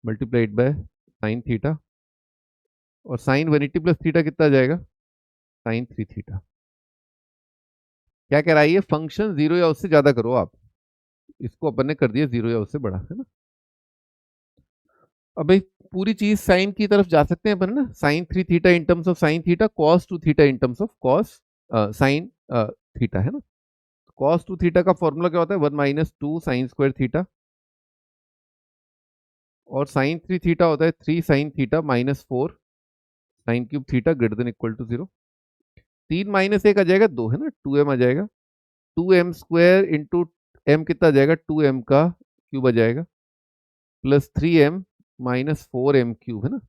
multiplied by sine theta, और साइन 180 प्लस थीटा कितना आ जाएगा, साइन 3 थीटा। क्या कह रहा है ये, फंक्शन जीरो या उससे ज्यादा करो आप, इसको अपन ने कर दिया जीरो या उससे बड़ा, है ना। अब भाई पूरी चीज साइन की तरफ जा सकते हैं अपन ना, sine 3 theta in terms of sine theta, cos 2 theta in terms of cos sine theta, है ना। कॉस 2 थीटा का फॉर्मूला क्या होता है, 1 माइनस 2 साइन स्क्वायर थीटा, और साइन 3 थीटा होता है 3 sine theta minus 4 sine cube theta greater than equal to 0। 3 minus 1 आ जाएगा 2, है ना, 2m आ जाएगा, 2m स्क्वायर इंटू m कितना आ जाएगा, 2m का क्यूब आ जाएगा, plus 3m minus 4m cube, है ना,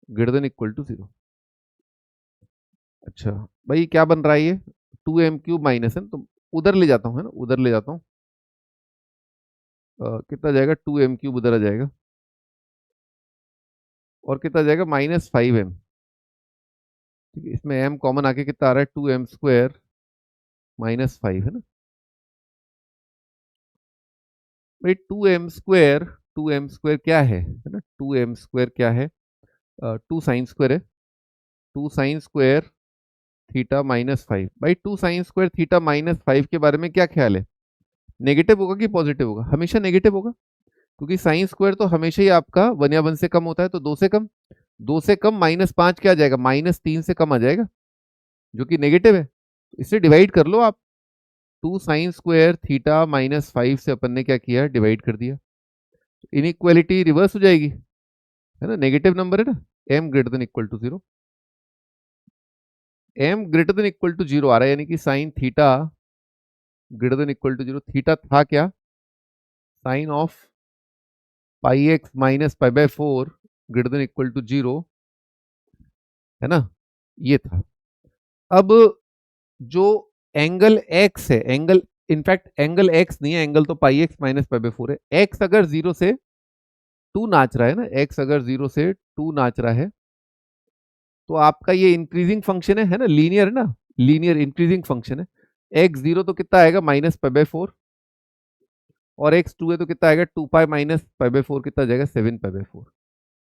ग्रेटर देन इक्वल टू 0। अच्छा भाई क्या बन रहा है ये, 2m क्यूब माइनस है, तो उधर ले जाता हूँ, है ना, उधर ले जाता हूँ, कितना जाएगा, 2m क्यूब उधर आ जाएगा, और कितना जाएगा, -5m, ठीक है, इसमें m कॉमन आके कितना आ रहा है, 2m स्क्वायर -5, है ना। भाई 2m स्क्वायर क्या है ना, 2m स्क्वायर क्या है, 2 साइन स्क्वायर है, 2 साइन स्क्वायर थीटा -5। भाई 2 साइन स्क्वायर थीटा -5 के बारे में क्या ख्याल है, नेगेटिव होगा कि पॉजिटिव होगा, हमेशा नेगेटिव होगा, क्योंकि साइन स्क्वायर तो हमेशा ही आपका 1 या 1 से कम होता है, तो 2 से कम, 2 से कम -5 क्या आ जाएगा, -3 से कम आ जाएगा, जो कि नेगेटिव है, तो इससे डिवाइड कर लो आप, 2 साइन स्क्वायर थीटा -5 से अपन ने क्या किया, डिवाइड कर दिया, इनइक्वालिटी रिवर्स हो जाएगी, है ना, नेगेटिव नंबर है ना, m greater than equal to 0, m greater than equal to 0 आ रहा है, यानी कि sine theta greater than equal to 0, theta था क्या, sine of pi x minus pi by 4 greater than equal to 0, है ना, ये था। अब जो एंगल x है, एंगल इनफैक्ट एंगल x नहीं है, एंगल तो pi x minus pi by 4 है, x अगर 0 से 2 नाच रहा है ना, x अगर 0 से 2 नाच रहा है, तो आपका ये इंक्रीजिंग फंक्शन है ना, लीनियर है ना, लीनियर इंक्रीजिंग फंक्शन है, x 0 तो कितना आएगा, -पाई/4, और x 2 है तो कितना आएगा, 2 पाई माइनस पाई/4 कितना जाएगा, 7 पाई/4।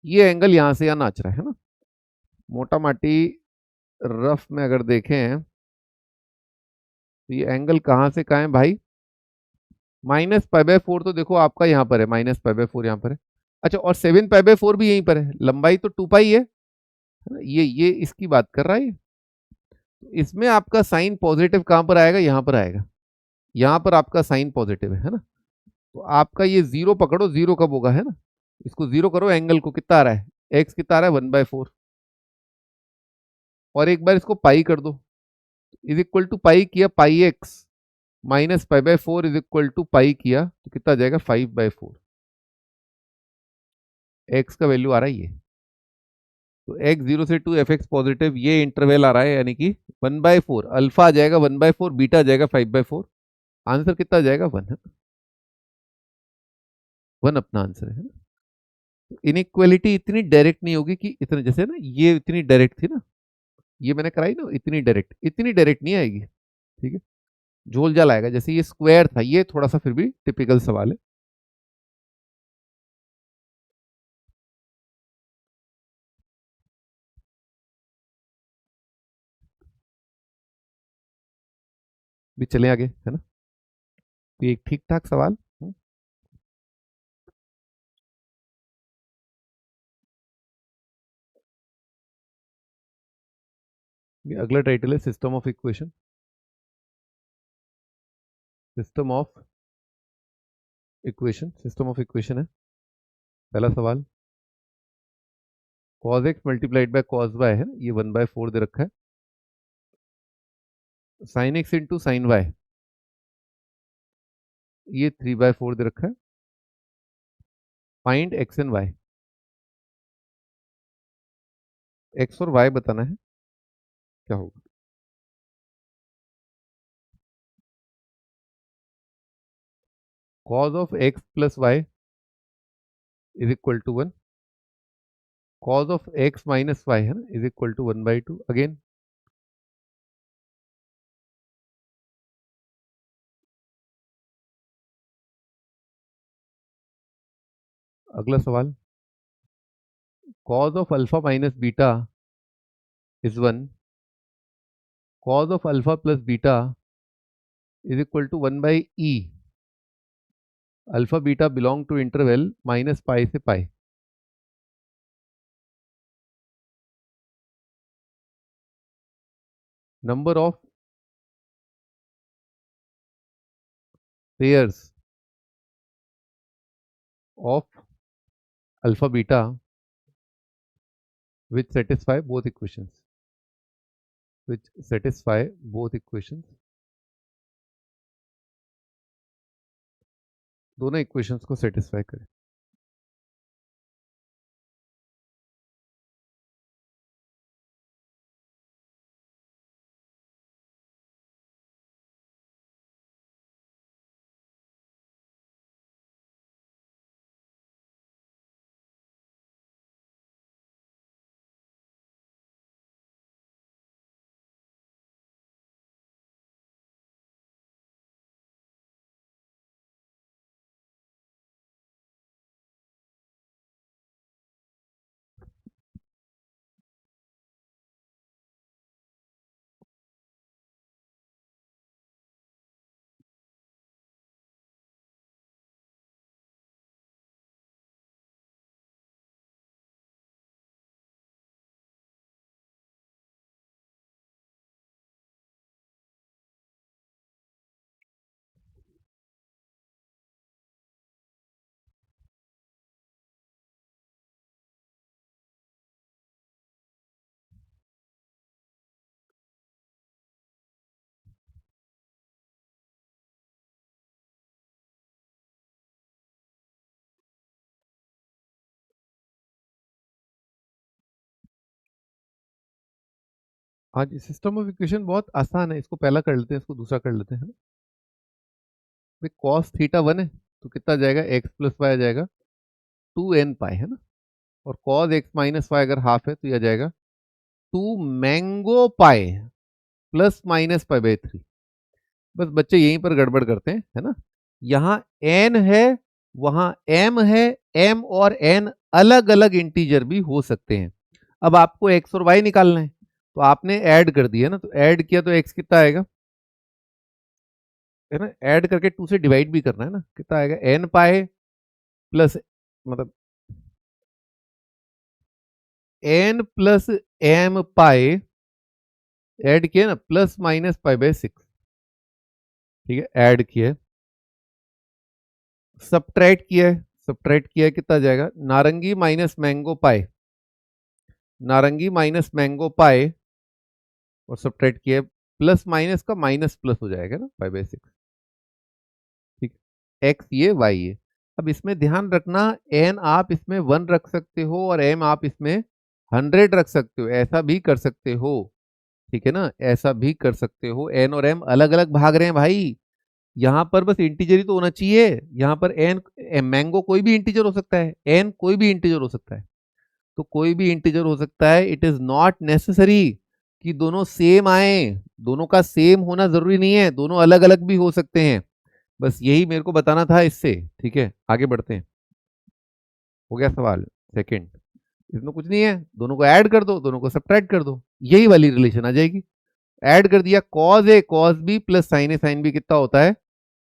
ये एंगल यहां से यहाँ नाच रहा है ना, मोटा माटी रफ में अगर देखें तो ये एंगल कहाँ से कहाँ है भाई, -पाई/4 तो देखो आपका यहाँ पर है, -पाई/4 यहाँ पर है, अच्छा, और 7 पाई/4 भी यहीं पर है, लंबाई तो 2 पाई है ना, ये इसकी बात कर रहा है, इसमें आपका साइन पॉजिटिव कहां पर आएगा, यहां पर आएगा, यहां पर आपका साइन पॉजिटिव है ना, तो आपका ये 0 पकड़ो, 0 कब होगा, है ना, इसको 0 करो, एंगल को कितना आ रहा है, एक्स कितना आ रहा है, 1/4, और एक बार इसको पाई कर दो, इज इक्वल टू पाई किया, pi x minus pi by 4 is equal to pi किया तो कितना आ जाएगा 5/4। एक्स का वैल्यू आ रहा है ये, तो एक्स 0 से 2 एफ एक्स पॉजिटिव ये इंटरवल आ रहा है, यानी कि 1/4 अल्फा आ जाएगा 1/4, बीटा आ जाएगा 5/4। आंसर कितना आ जाएगा 1 है, 1 अपना आंसर है ना। इनइक्वालिटी इतनी डायरेक्ट नहीं होगी कि इतने जैसे ना ये इतनी डायरेक्ट थी ना, ये मैंने कराई ना, इतनी डायरेक्ट नहीं आएगी, ठीक है। झोल झाल आएगा, जैसे ये स्क्वायर था, ये थोड़ा सा फिर भी टिपिकल सवाल है। भी चले आगे है ना, तो एक ठीक ठाक सवाल। ये अगला टाइटल है system of equation. System of equation, system of equation है पहला सवाल। cos x multiplied bye cos y है ना, ये 1/4 दे रखा है। sin x into sine y, ये 3/4 दे रखा है। Find x and y, x और y बताना है, क्या होगा। cos of x plus y is equal to 1, cos of x minus y है ना इज इक्वल टू 1/2 अगेन। अगला सवाल, cos of alpha minus beta is 1, cos of alpha plus beta is equal to 1/e, alpha beta belong to interval minus pi से pi. Number of pairs of alpha beta which satisfy both equations, which satisfy both equations, दोनों equations को satisfy करें। हाँ जी, system of equation बहुत आसान है, इसको पहला कर लेते हैं, इसको दूसरा कर लेते हैं। कॉस थीटा 1 है तो कितना जाएगा, एक्स प्लस वाई आ जाएगा 2n पाई है ना, और कॉस एक्स माइनस वाई अगर हाफ है तो यह जाएगा 2 mango pi plus minus pi by 3। बस बच्चे यहीं पर गड़बड़ करते हैं है ना, यहाँ n है वहां m है, m और n अलग अलग इंटीजर भी हो सकते हैं। अब आपको x और y निकालना है तो आपने ऐड कर दिया ना, तो ऐड किया तो x कितना आएगा है ना, ऐड करके 2 से डिवाइड भी करना है ना, कितना आएगा n पाए प्लस, मतलब n प्लस m पाए ऐड किया ना, प्लस माइनस पाई बाय 6, ठीक है, ऐड किया, सब्ट्रैक्ट किया है, सब्ट्रैक्ट किया कितना जाएगा, नारंगी माइनस मैंगो पाए, नारंगी माइनस मैंगो पाए और सब्ट्रैक्ट किया, प्लस माइनस का माइनस प्लस हो जाएगा ना 5/6। एक्स ये वाई ये। अब इसमें ध्यान रखना, एन आप इसमें 1 रख सकते हो और एम आप इसमें 100 रख सकते हो, ऐसा भी कर सकते हो, ठीक है ना, ऐसा भी कर सकते हो। एन और एम अलग अलग भाग रहे हैं भाई, यहाँ पर बस इंटीजर ही तो होना चाहिए। यहाँ पर एन, मैंगो कोई भी इंटीजर हो सकता है, एन कोई भी इंटीजर हो सकता है, तो कोई भी इंटीजर हो सकता है। इट इज नॉट नेसेसरी कि दोनों सेम आए, दोनों का सेम होना जरूरी नहीं है, दोनों अलग अलग भी हो सकते हैं। बस यही मेरे को बताना था इससे, ठीक है, आगे बढ़ते हैं। हो गया सवाल सेकंड। इसमें कुछ नहीं है, दोनों को ऐड कर दो, दोनों को सब्ट्रैक्ट कर दो, यही वाली रिलेशन आ जाएगी। ऐड कर दिया, कॉज ए कॉस बी प्लस साइन ए साइन बी कितना होता है,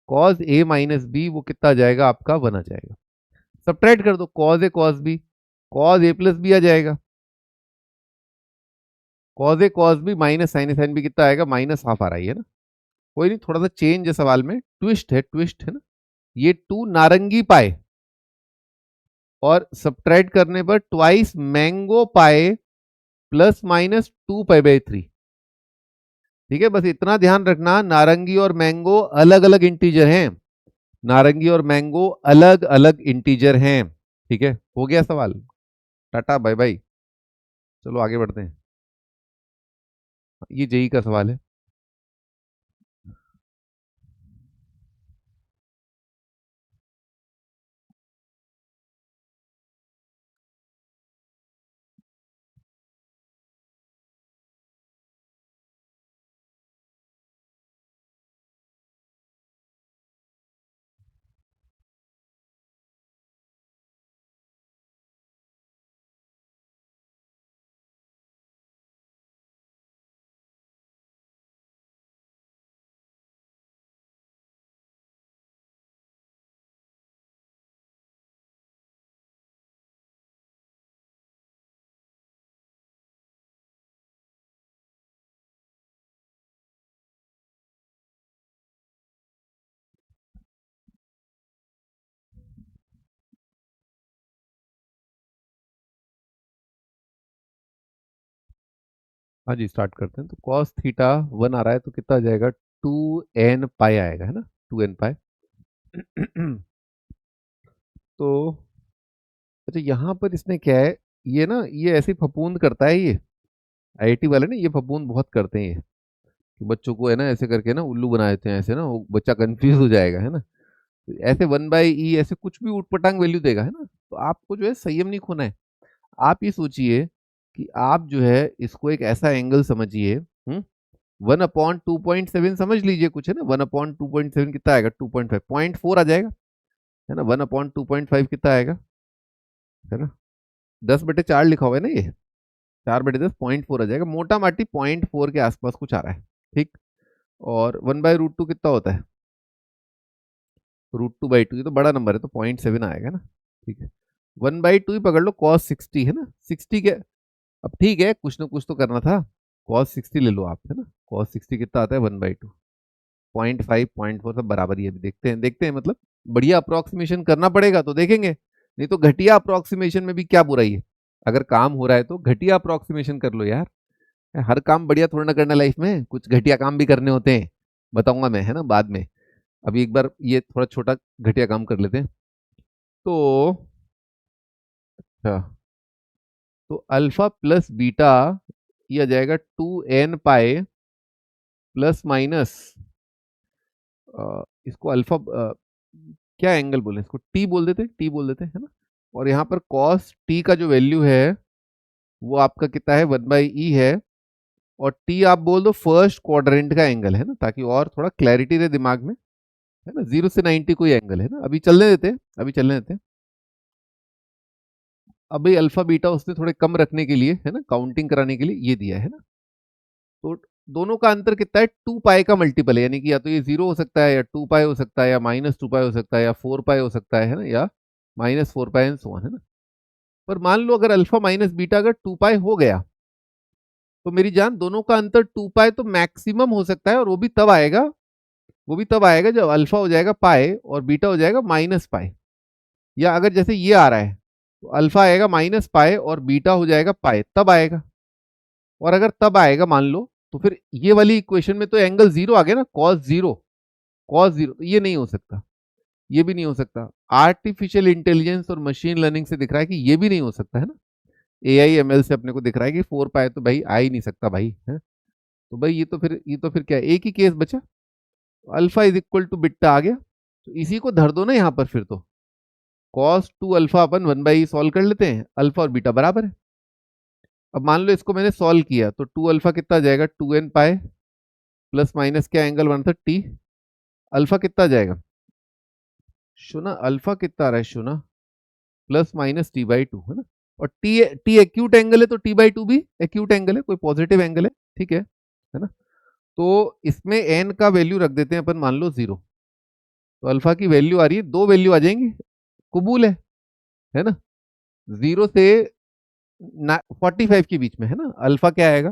कॉज ए माइनस बी, वो कितना आ जाएगा आपका, 1 आ जाएगा। सब्ट्रैक्ट कर दो, कॉज ए कॉस बी, कॉज ए प्लस बी आ जाएगा, कॉज ए कॉस बी माइनस साइन ए साइन बी कितना आएगा, -हाफ आ रही है ना। कोई नहीं, थोड़ा सा चेंज है सवाल में, ट्विस्ट है ना। ये 2 नारंगी पाए और सब्ट्रैक्ट करने पर twice mango pi plus minus 2 पाई/3। ठीक है, बस इतना ध्यान रखना, नारंगी और मैंगो अलग अलग इंटीजर हैं, नारंगी और मैंगो अलग अलग इंटीजर हैं। ठीक है, हो गया सवाल, टाटा बाय बाय। चलो आगे बढ़ते हैं, ये जेई का सवाल है। हाँ जी, स्टार्ट करते हैं। तो कॉस थीटा 1 आ रहा है, तो कितना आ जाएगा, 2n पाई आएगा, है ना, 2n पाई। तो अच्छा, यहाँ पर इसने क्या है, ये ना, ये ऐसे फपूंद करता है ये, आईआईटी वाले ना, ये फपूंद बहुत करते हैं ये, कि बच्चों को है ना ऐसे करके ना उल्लू बना देते हैं, ऐसे ना वो बच्चा कंफ्यूज हो जाएगा, है ना। तो ऐसे 1/e ऐसे कुछ भी ऊटपटांग वैल्यू देगा, है ना। तो आपको जो है संयम नहीं खोना है। आप ये सोचिए कि आप जो है इसको एक ऐसा एंगल समझिए, 1/2.7 समझ लीजिए कुछ, है ना, 1/2.7 कितना आएगा, 2.5, 0.4 आ जाएगा, है ना। 1/2.5 कितना आएगा, है ना, 10/4 लिखा हुआ है ना ये, 4/10, 0.4 आ जाएगा, मोटा माटी 0.4 के आसपास कुछ आ रहा है, ठीक। और 1/√2 कितना होता है, √2/2, ये तो बड़ा नंबर है, तो 0.7 आएगा ना, ठीक है। 1/2 ही पकड़ लो, cos 60 है ना, 60 के, अब ठीक है, कुछ ना कुछ तो करना था, cos 60 ले लो आप, है ना। cos 60 कितना आता है, 1/2, 0.5 0.4 सब बराबर ही है। अभी देखते हैं मतलब, बढ़िया अप्रोक्सीमेशन करना पड़ेगा तो देखेंगे, नहीं तो घटिया अप्रोक्सीमेशन में भी क्या बुराई है। अगर काम हो रहा है तो घटिया अप्रोक्सीमेशन कर लो यार, हर काम बढ़िया थोड़ा ना करना, लाइफ में कुछ घटिया काम भी करने होते हैं, बताऊंगा मैं, है ना, बाद में। अभी एक बार ये थोड़ा छोटा घटिया काम कर लेते हैं। तो अच्छा, तो अल्फा प्लस बीटा ये आ जाएगा 2n पाई प्लस माइनस, इसको अल्फा, क्या एंगल बोले इसको, टी बोल देते, टी बोल देते, है ना। और यहाँ पर कॉस टी का जो वैल्यू है वो आपका कितना है, 1/e है। और टी आप बोल दो फर्स्ट क्वाड्रेंट का एंगल, है ना, ताकि और थोड़ा क्लैरिटी रहे दिमाग में, है ना। 0 से 90 कोई एंगल है ना, अभी चलने देते हैं, अभी चलने देते हैं। अभी अल्फा बीटा उसने थोड़े कम रखने के लिए, है ना, काउंटिंग कराने के लिए ये दिया है ना। तो दोनों का अंतर कितना है, 2 पाई का मल्टीपल है, यानी कि या तो ये 0 हो सकता है, या 2 पाई हो सकता है, या -2 पाई हो सकता है, या 4 पाई हो सकता है ना, या -4 पाई एंड सो ऑन, है ना। पर मान लो अगर अल्फा माइनस बीटा अगर 2 पाई हो गया, तो मेरी जान दोनों का अंतर 2 पाई तो मैक्सिमम हो सकता है, और वो भी तब आएगा, वो भी तब आएगा जब अल्फा हो जाएगा पाई और बीटा हो जाएगा -पाई। या अगर जैसे ये आ रहा है, तो अल्फा आएगा -पाई और बीटा हो जाएगा पाई, तब आएगा। और अगर तब आएगा मान लो, तो फिर ये वाली इक्वेशन में तो एंगल 0 आ गया ना, cos 0, cos 0, तो ये नहीं हो सकता। ये भी नहीं हो सकता। आर्टिफिशियल इंटेलिजेंस और मशीन लर्निंग से दिख रहा है कि ये भी नहीं हो सकता है ना। AI ML से अपने को दिख रहा है कि 4 पाए तो भाई आ ही नहीं सकता भाई है। तो भाई ये तो फिर क्या है? एक ही केस बचा, alpha is equal to beta आ गया, तो इसी को धर दो ना यहाँ पर। फिर तो कॉस 2 अल्फा अपन 1/e सॉल्व कर लेते हैं, अल्फा और बीटा बराबर है। अब मान लो इसको मैंने सॉल्व किया तो 2 अल्फा कितना जाएगा, 2n पाए प्लस माइनस क्या एंगल बना था टी, अल्फा कितना जाएगा शुना, अल्फा कितना आ रहा है शुना, प्लस माइनस t/2 है ना। और टी टी एक्यूट एंगल है तो t/2 भी एक्यूट एंगल है, कोई पॉजिटिव एंगल है, ठीक है ना। तो इसमें n का वैल्यू रख देते हैं अपन, मान लो 0। तो अल्फा की वैल्यू आ रही है, दो वैल्यू आ जाएंगी, कबूल है ना। 0 से 45 के बीच में है ना। अल्फा क्या आएगा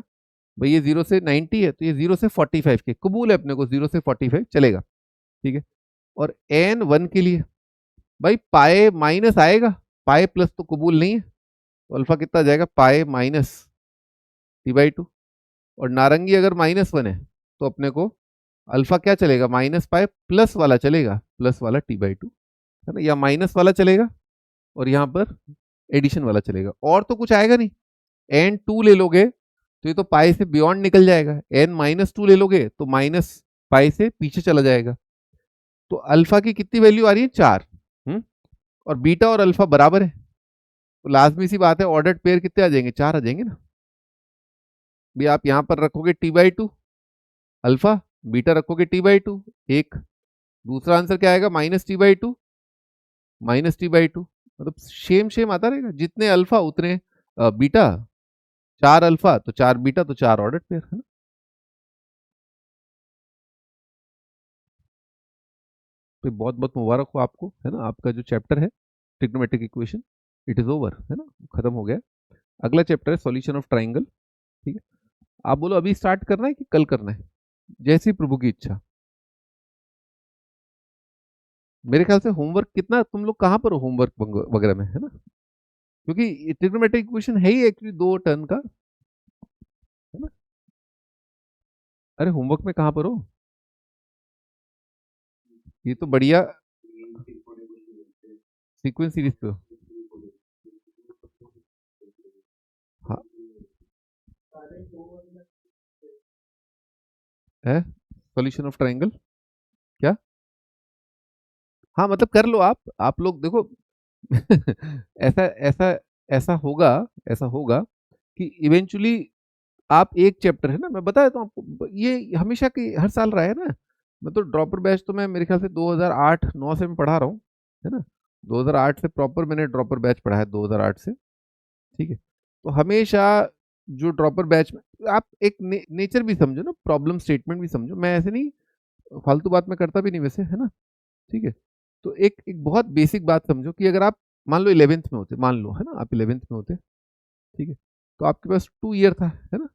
भाई, ये 0 से 90 है तो ये 0 से 45 के कबूल है अपने को, 0 से 45 चलेगा, ठीक है। और n 1 के लिए भाई पाए माइनस आएगा, पाए प्लस तो कबूल नहीं है, तो अल्फा कितना जाएगा पाए माइनस t/2। और नारंगी अगर -1 है तो अपने को अल्फा क्या चलेगा, माइनस पाए प्लस वाला चलेगा, प्लस वाला t/2 है ना, या माइनस वाला चलेगा और यहाँ पर एडिशन वाला चलेगा, और तो कुछ आएगा नहीं। n2 ले लोगे तो ये तो पाई से बियॉन्ड निकल जाएगा, n-2 ले लोगे तो माइनस पाई से पीछे चला जाएगा। तो अल्फा की कितनी वैल्यू आ रही है, 4। और बीटा और अल्फा बराबर है, तो लाजमी सी बात है ऑर्डर्ड पेयर कितने आ जाएंगे, 4 आ जाएंगे ना। भी आप यहां पर रखोगे t/2 अल्फा, बीटा रखोगे t/2 एक, दूसरा आंसर क्या आएगा, -t/2 -t/2। मतलब सेम सेम आता रहेगा, जितने अल्फा उतने बीटा, 4 अल्फा तो 4 बीटा तो 4 ऑर्डर्ड पेयर है ना। तो बहुत बहुत मुबारक हो आपको है ना, आपका जो चैप्टर है trigonometric equation it is over है ना, खत्म हो गया। अगला चैप्टर है सॉल्यूशन ऑफ ट्राइंगल, ठीक है। आप बोलो अभी स्टार्ट करना है कि कल करना है, जैसी प्रभु की इच्छा। मेरे ख्याल से होमवर्क कितना तुम लोग कहाँ पर हो होमवर्क वगैरह में है ना, क्योंकि ट्रिग्नोमेट्रिक इक्वेशन है ही एक्चुअली 2 टर्न का है ना। अरे होमवर्क में कहाँ पर हो, ये तो बढ़िया सीक्वेंस सीरीज पे हो। हाँ है सॉल्यूशन ऑफ ट्राइंगल क्या, हाँ मतलब कर लो आप लोग देखो ऐसा ऐसा ऐसा होगा, ऐसा होगा कि इवेंचुअली आप एक चैप्टर है ना, मैं बताया तो आपको, ये हमेशा की हर साल रहा है ना। मैं तो ड्रॉपर बैच तो मैं मेरे ख्याल से 2008-9 से मैं पढ़ा रहा हूँ है ना। 2008 से प्रॉपर मैंने ड्रॉपर बैच पढ़ा है, 2008 से, ठीक है। तो हमेशा जो ड्रॉपर बैच में आप एक नेचर भी समझो ना, प्रॉब्लम स्टेटमेंट भी समझो, मैं ऐसे नहीं फालतू बात में करता भी नहीं वैसे है ना, ठीक है। तो एक एक बहुत बेसिक बात समझो कि अगर आप मान लो 11th में होते, मान लो है ना आप 11th में होते, ठीक है, तो आपके पास 2 ईयर था है ना।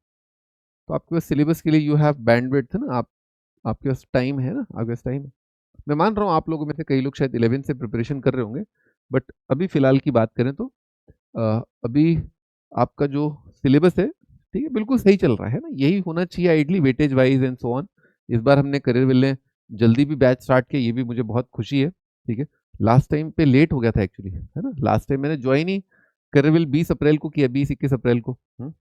तो आपके पास सिलेबस के लिए यू हैव बैंडविड्थ है ना, आपके पास टाइम है ना, आपके पास टाइम है। मैं मान रहा हूँ आप लोगों में से कई लोग शायद 11th से प्रिपरेशन कर रहे होंगे, बट अभी फिलहाल की बात करें तो अभी आपका जो सिलेबस है, ठीक है, बिल्कुल सही चल रहा है ना, यही होना चाहिए ideally weightage wise and so on. इस बार हमने करियर विल ने जल्दी भी बैच स्टार्ट किया, ये भी मुझे बहुत खुशी है, ठीक है। लास्ट टाइम पे लेट हो गया था एक्चुअली है ना, लास्ट टाइम मैंने ज्वाइन ही करियर विल 20 अप्रैल को किया, 20-21 अप्रैल को, तो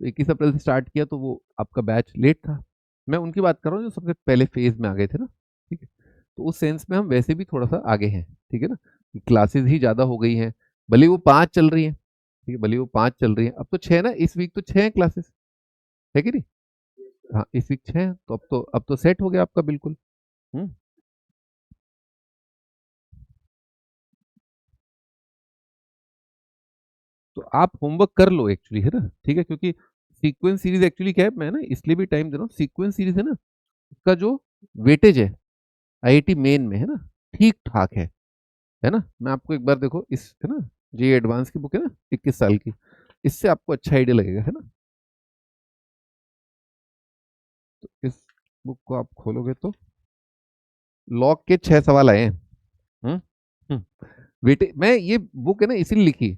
21 अप्रैल से स्टार्ट किया तो वो आपका बैच लेट था। मैं उनकी बात कर रहा हूँ जो सबसे पहले फेज में आ गए थे ना, ठीक है। तो उस सेंस में हम वैसे भी थोड़ा सा आगे हैं, ठीक है ना, क्लासेस ही ज़्यादा हो गई हैं, भले वो 5 चल रही हैं, ठीक है, भले वो 5 चल रही हैं, अब तो 6 ना, इस वीक तो 6 क्लासेस है कि नहीं। हाँ इस वीक 6 तो अब तो सेट हो गया आपका बिल्कुल। हम्म तो आप होमवर्क कर लो एक्चुअली है ना, ठीक है, क्योंकि सीक्वेंस सीरीज एक्चुअली क्या है, मैं ना इसलिए भी टाइम दे रहा हूँ, सीक्वेंस सीरीज है ना, उसका जो वेटेज है आईआईटी मेन में है ना, ठीक ठाक है ना। मैं आपको एक बार देखो इस है ना, जे एडवांस की बुक है ना 21 साल की, इससे आपको अच्छा आइडिया लगेगा है ना। तो इस बुक को आप खोलोगे तो लॉग के 6 सवाल आए हैं। हम्म वेटे मैं ये बुक है ना इसीलिए लिखी,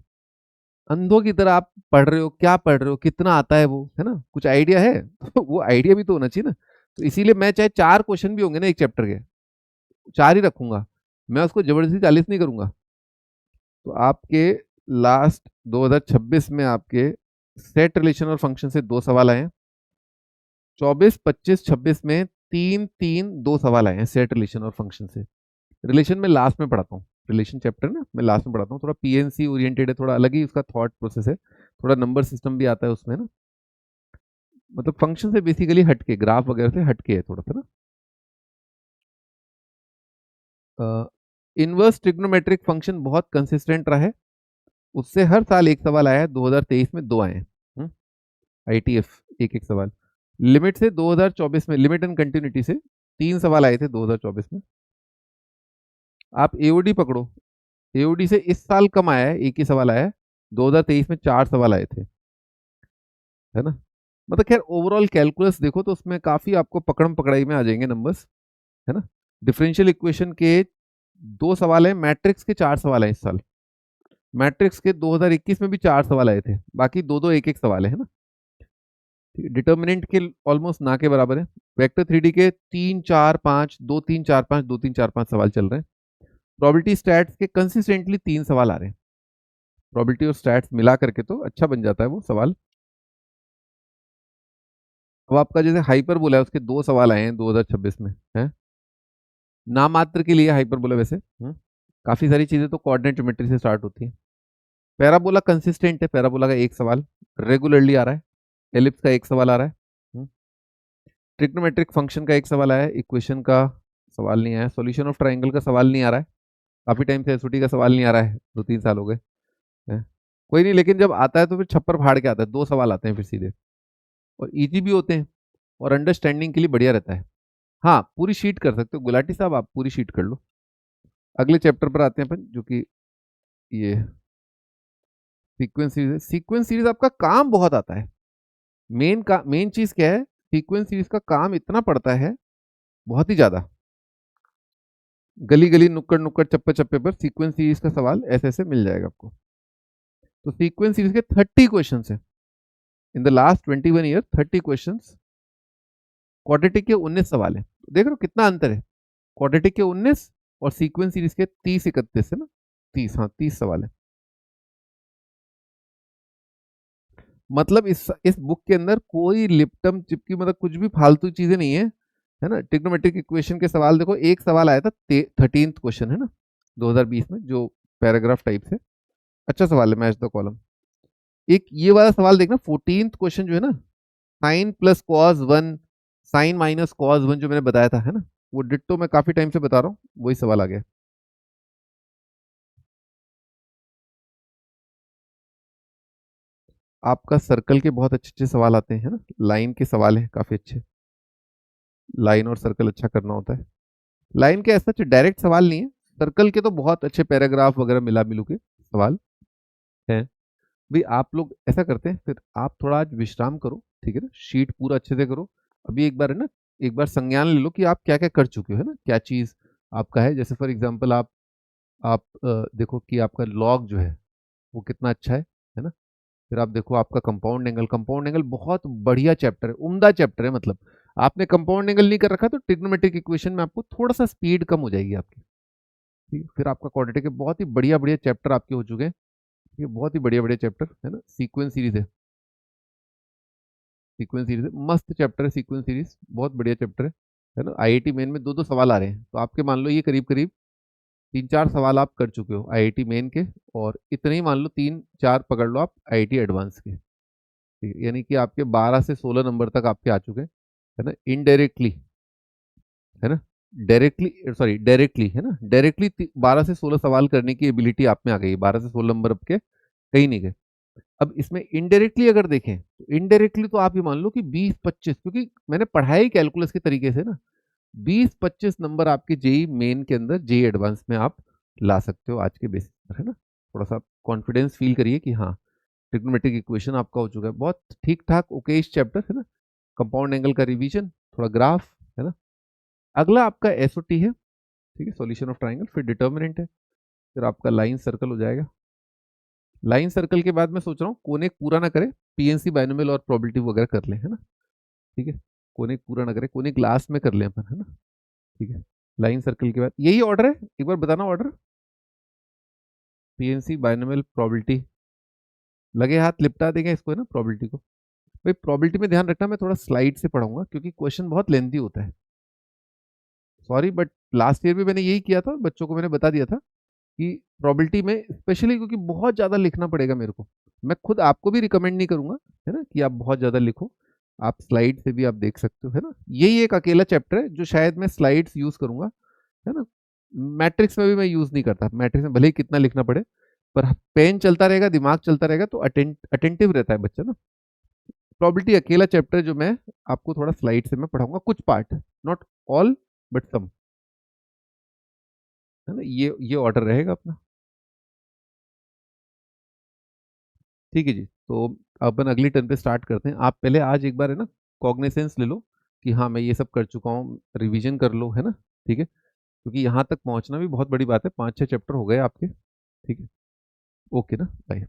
अंधों की तरह आप पढ़ रहे हो, क्या पढ़ रहे हो, कितना आता है वो है ना, कुछ आइडिया है तो वो आइडिया भी तो होना चाहिए ना। तो इसीलिए मैं चाहे 4 क्वेश्चन भी होंगे ना एक चैप्टर के, 4 ही रखूंगा, मैं उसको जबरदस्ती 40 नहीं करूंगा। तो आपके लास्ट 2026 में आपके सेट रिलेशन और फंक्शन से 2 सवाल आए हैं। 24, 25, 26 में 3 3 2 सवाल आए हैं सेट रिलेशन और फंक्शन से। रिलेशन में लास्ट में पढ़ाता हूँ, रिलेशन चैप्टर ना मैं लास्ट में पढ़ाता हूँ। थोड़ा पीएनसी ओरिएंटेड है, थोड़ा अलग ही उसका थॉट प्रोसेस है, थोड़ा नंबर सिस्टम भी आता है उसमें ना। मतलब फंक्शन से बेसिकली हटके, ग्राफ वगैरह से हटके है थोड़ा सा ना। इनवर्स ट्रिग्नोमेट्रिक फंक्शन बहुत कंसिस्टेंट रहा है, उससे हर साल एक सवाल आया है। 2023 में 2 आए हैं। आईटीएफ एक एक सवाल। लिमिट से 2024 में, लिमिट एंड कंटिन्यूटी से 3 सवाल आए थे 2024 में। आप एओडी पकड़ो, एओडी से इस साल कम आया है, एक ही सवाल आया है। 2023 में 4 सवाल आए थे, है ना। मतलब खैर ओवरऑल कैलकुलस देखो तो उसमें काफी आपको पकड़म पकड़ाई में आ जाएंगे नंबर्स, है ना। डिफरेंशियल इक्वेशन के 2 सवाल हैं, मैट्रिक्स के 4 सवाल हैं इस साल। मैट्रिक्स के 2021 में भी 4 सवाल आए थे, बाकी दो दो एक एक सवाल है ना। डिटर्मिनेंट के ऑलमोस्ट ना के बराबर है। वेक्टर 3D के 3 4 5 2 3 4 5 2 3 4 5 सवाल चल रहे हैं। प्रोबेबिलिटी स्टैट्स के कंसिस्टेंटली 3 सवाल आ रहे हैं। प्रोबेबिलिटी और स्टैट्स मिला करके तो अच्छा बन जाता है वो सवाल। अब आपका जैसे हाइपर बोला है, उसके 2 सवाल आए हैं 2026 में, है नाम मात्र के लिए हाइपर बोला वैसे। काफी सारी चीजें तो कोऑर्डिनेट ज्योमेट्री से स्टार्ट होती है। पैराबोला कंसिस्टेंट है, पैराबोला का एक सवाल रेगुलरली आ रहा है। एलिप्स का एक सवाल आ रहा है। ट्रिग्नोमेट्रिक फंक्शन का एक सवाल आया है, इक्वेशन का सवाल नहीं आया। सॉल्यूशन ऑफ ट्राइंगल का सवाल नहीं आ रहा है, काफी टाइम से एसओटी का सवाल नहीं आ रहा है, 2-3 साल हो गए हैं। कोई नहीं, लेकिन जब आता है तो फिर छप्पर फाड़ के आता है, 2 सवाल आते हैं फिर सीधे, और इजी भी होते हैं और अंडरस्टैंडिंग के लिए बढ़िया रहता है। हाँ पूरी शीट कर सकते हो गुलाटी साहब, आप पूरी शीट कर लो। अगले चैप्टर पर आते हैं अपन, जो कि ये सीक्वेंस सीरीज है। सीक्वेंस सीरीज आपका काम बहुत आता है। मेन चीज क्या है, सीक्वेंस सीरीज का काम इतना पड़ता है, बहुत ही ज्यादा। गली गली नुक्कड़ नुक्कड़ चप्पे चप्पे पर सीक्वेंस सीरीज का सवाल ऐसे ऐसे मिल जाएगा आपको। तो सीक्वेंस सीरीज के 30 क्वेश्चन है in the last 21 year, 30 question. Quadratic के 19 सवाल है, तो देख रहे हो कितना अंतर है। क्वाड्रेटिक के 19 और सीक्वेंस सीरीज के 30-31 है ना, 30, हाँ 30 सवाल है। मतलब इस बुक के अंदर कोई लिप्टम चिपकी मतलब कुछ भी फालतू चीजें नहीं है ना। ट्रिग्नोमेट्रिक इक्वेशन के सवाल देखो, एक सवाल आया था 13th क्वेश्चन है ना 2020 में, जो पैराग्राफ टाइप से अच्छा सवाल है, मैच द कॉलम। एक ये वाला सवाल देखना 14th क्वेश्चन जो है ना, sine plus cos one, sine minus cos one, जो मैंने बताया था है ना, वो डिट्टो मैं काफी टाइम से बता रहा हूँ, वही सवाल आ गया। आपका सर्कल के बहुत अच्छे अच्छे सवाल आते हैं, है ना। लाइन के सवाल हैं काफी अच्छे, लाइन और सर्कल अच्छा करना होता है। लाइन के ऐसा डायरेक्ट सवाल नहीं है, सर्कल के तो बहुत अच्छे पैराग्राफ वगैरह मिला मिलू के सवाल हैं। भाई आप लोग ऐसा करते हैं, फिर आप थोड़ा आज विश्राम करो, ठीक है ना, शीट पूरा अच्छे से करो। अभी एक बार है ना, एक बार संज्ञान ले लो कि आप क्या क्या कर चुके हो, है ना, क्या चीज आपका है। जैसे फॉर एग्जांपल आप देखो कि आपका लॉग जो है वो कितना अच्छा है ना। फिर आप देखो आपका कंपाउंड एंगल, कंपाउंड एंगल बहुत बढ़िया चैप्टर है, उम्दा चैप्टर है। मतलब आपने कंपाउंड एंगल नहीं कर रखा तो ट्रिग्नोमेट्रिक इक्वेशन में आपको थोड़ा सा स्पीड कम हो जाएगी आपकी, ठीक है। फिर आपका क्वाड्रेटिक के बहुत ही बढ़िया बढ़िया चैप्टर आपके हो चुके हैं, ये बहुत ही बढ़िया बढ़िया चैप्टर है ना। सीक्वेंस सीरीज है मस्त चैप्टर है, सीक्वेंस सीरीज बहुत बढ़िया चैप्टर है ना। आईआईटी मेन में 2-2 सवाल आ रहे हैं, तो आपके मान लो ये करीब करीब 3-4 सवाल आप कर चुके हो आईआईटी मेन के, और इतने ही मान लो 3-4 पकड़ लो आप आईआईटी एडवांस के, ठीक है? यानी कि आपके 12 से 16 नंबर तक आपके आ चुके हैं, है ना, इनडायरेक्टली, है ना। डायरेक्टली है ना, डायरेक्टली 12 से 16 सवाल करने की एबिलिटी आप में आ गई, 12 से 16 नंबर आपके कहीं नहीं गए। अब इसमें इनडायरेक्टली अगर देखें तो इनडायरेक्टली तो आप ये मान लो कि 20-25, क्योंकि मैंने पढ़ाई कैलकुलस के तरीके से ना, 20-25 नंबर आपके जेई मेन के अंदर, जेई एडवांस में आप ला सकते हो आज के बेसिस पर, है ना। थोड़ा सा कॉन्फिडेंस फील करिए कि हाँ ट्रिग्नोमेट्रिक इक्वेशन आपका हो चुका है, बहुत ठीक ठाक ओके इस चैप्टर, है ना। कंपाउंड एंगल का रिवीजन, थोड़ा ग्राफ, है ना। अगला आपका एसओटी है, ठीक है, सॉल्यूशन ऑफ ट्राइंगल, फिर डिटर्मिनेंट है, फिर आपका लाइन सर्कल हो जाएगा। लाइन सर्कल के बाद मैं सोच रहा हूँ कोनेक पूरा ना करे, पीएनसी बाइनोमियल और प्रोबेबिलिटी वगैरह कर लें, है ना, ठीक है। कोनेक पूरा ना करे, कोनेक लास्ट में कर लें अपन, है ना, ठीक है। लाइन सर्कल के बाद यही ऑर्डर है, एक बार बताना ऑर्डर। पीएनसी बाइनोमियल प्रोबेबिलिटी, लगे हाथ लिपटा देंगे इसको है ना प्रोबेबिलिटी को। भाई प्रोबेबिलिटी में ध्यान रखना, मैं थोड़ा स्लाइड से पढ़ाऊंगा क्योंकि क्वेश्चन बहुत लेंथी होता है। सॉरी बट लास्ट ईयर भी मैंने यही किया था, बच्चों को मैंने बता दिया था कि प्रोबेबिलिटी में स्पेशली क्योंकि बहुत ज़्यादा लिखना पड़ेगा मेरे को, मैं खुद आपको भी रिकमेंड नहीं करूंगा है ना कि आप बहुत ज़्यादा लिखो, आप स्लाइड से भी आप देख सकते हो है ना। यही एक अकेला चैप्टर है जो शायद मैं स्लाइड्स यूज़ करूंगा है ना। मैट्रिक्स में भी मैं यूज़ नहीं करता, मैट्रिक्स में भले ही कितना लिखना पड़े पर पेन चलता रहेगा, दिमाग चलता रहेगा तो अटेंटिव रहता है बच्चा ना। प्रोबेबिलिटी अकेला चैप्टर जो मैं आपको थोड़ा स्लाइड से मैं पढ़ाऊंगा, कुछ part, not all but some, है ना। ये ऑर्डर रहेगा अपना। ठीक है जी, तो अपन अगली टर्न पे स्टार्ट करते हैं। आप पहले आज एक बार है ना कॉग्निसेंस ले लो कि हाँ मैं ये सब कर चुका हूँ, रिवीजन कर लो है ना। ठीक है, क्योंकि यहाँ तक पहुँचना भी बहुत बड़ी बात है, 5-6 चैप्टर हो गए आपके। ठीक है, ओके ना, बाय।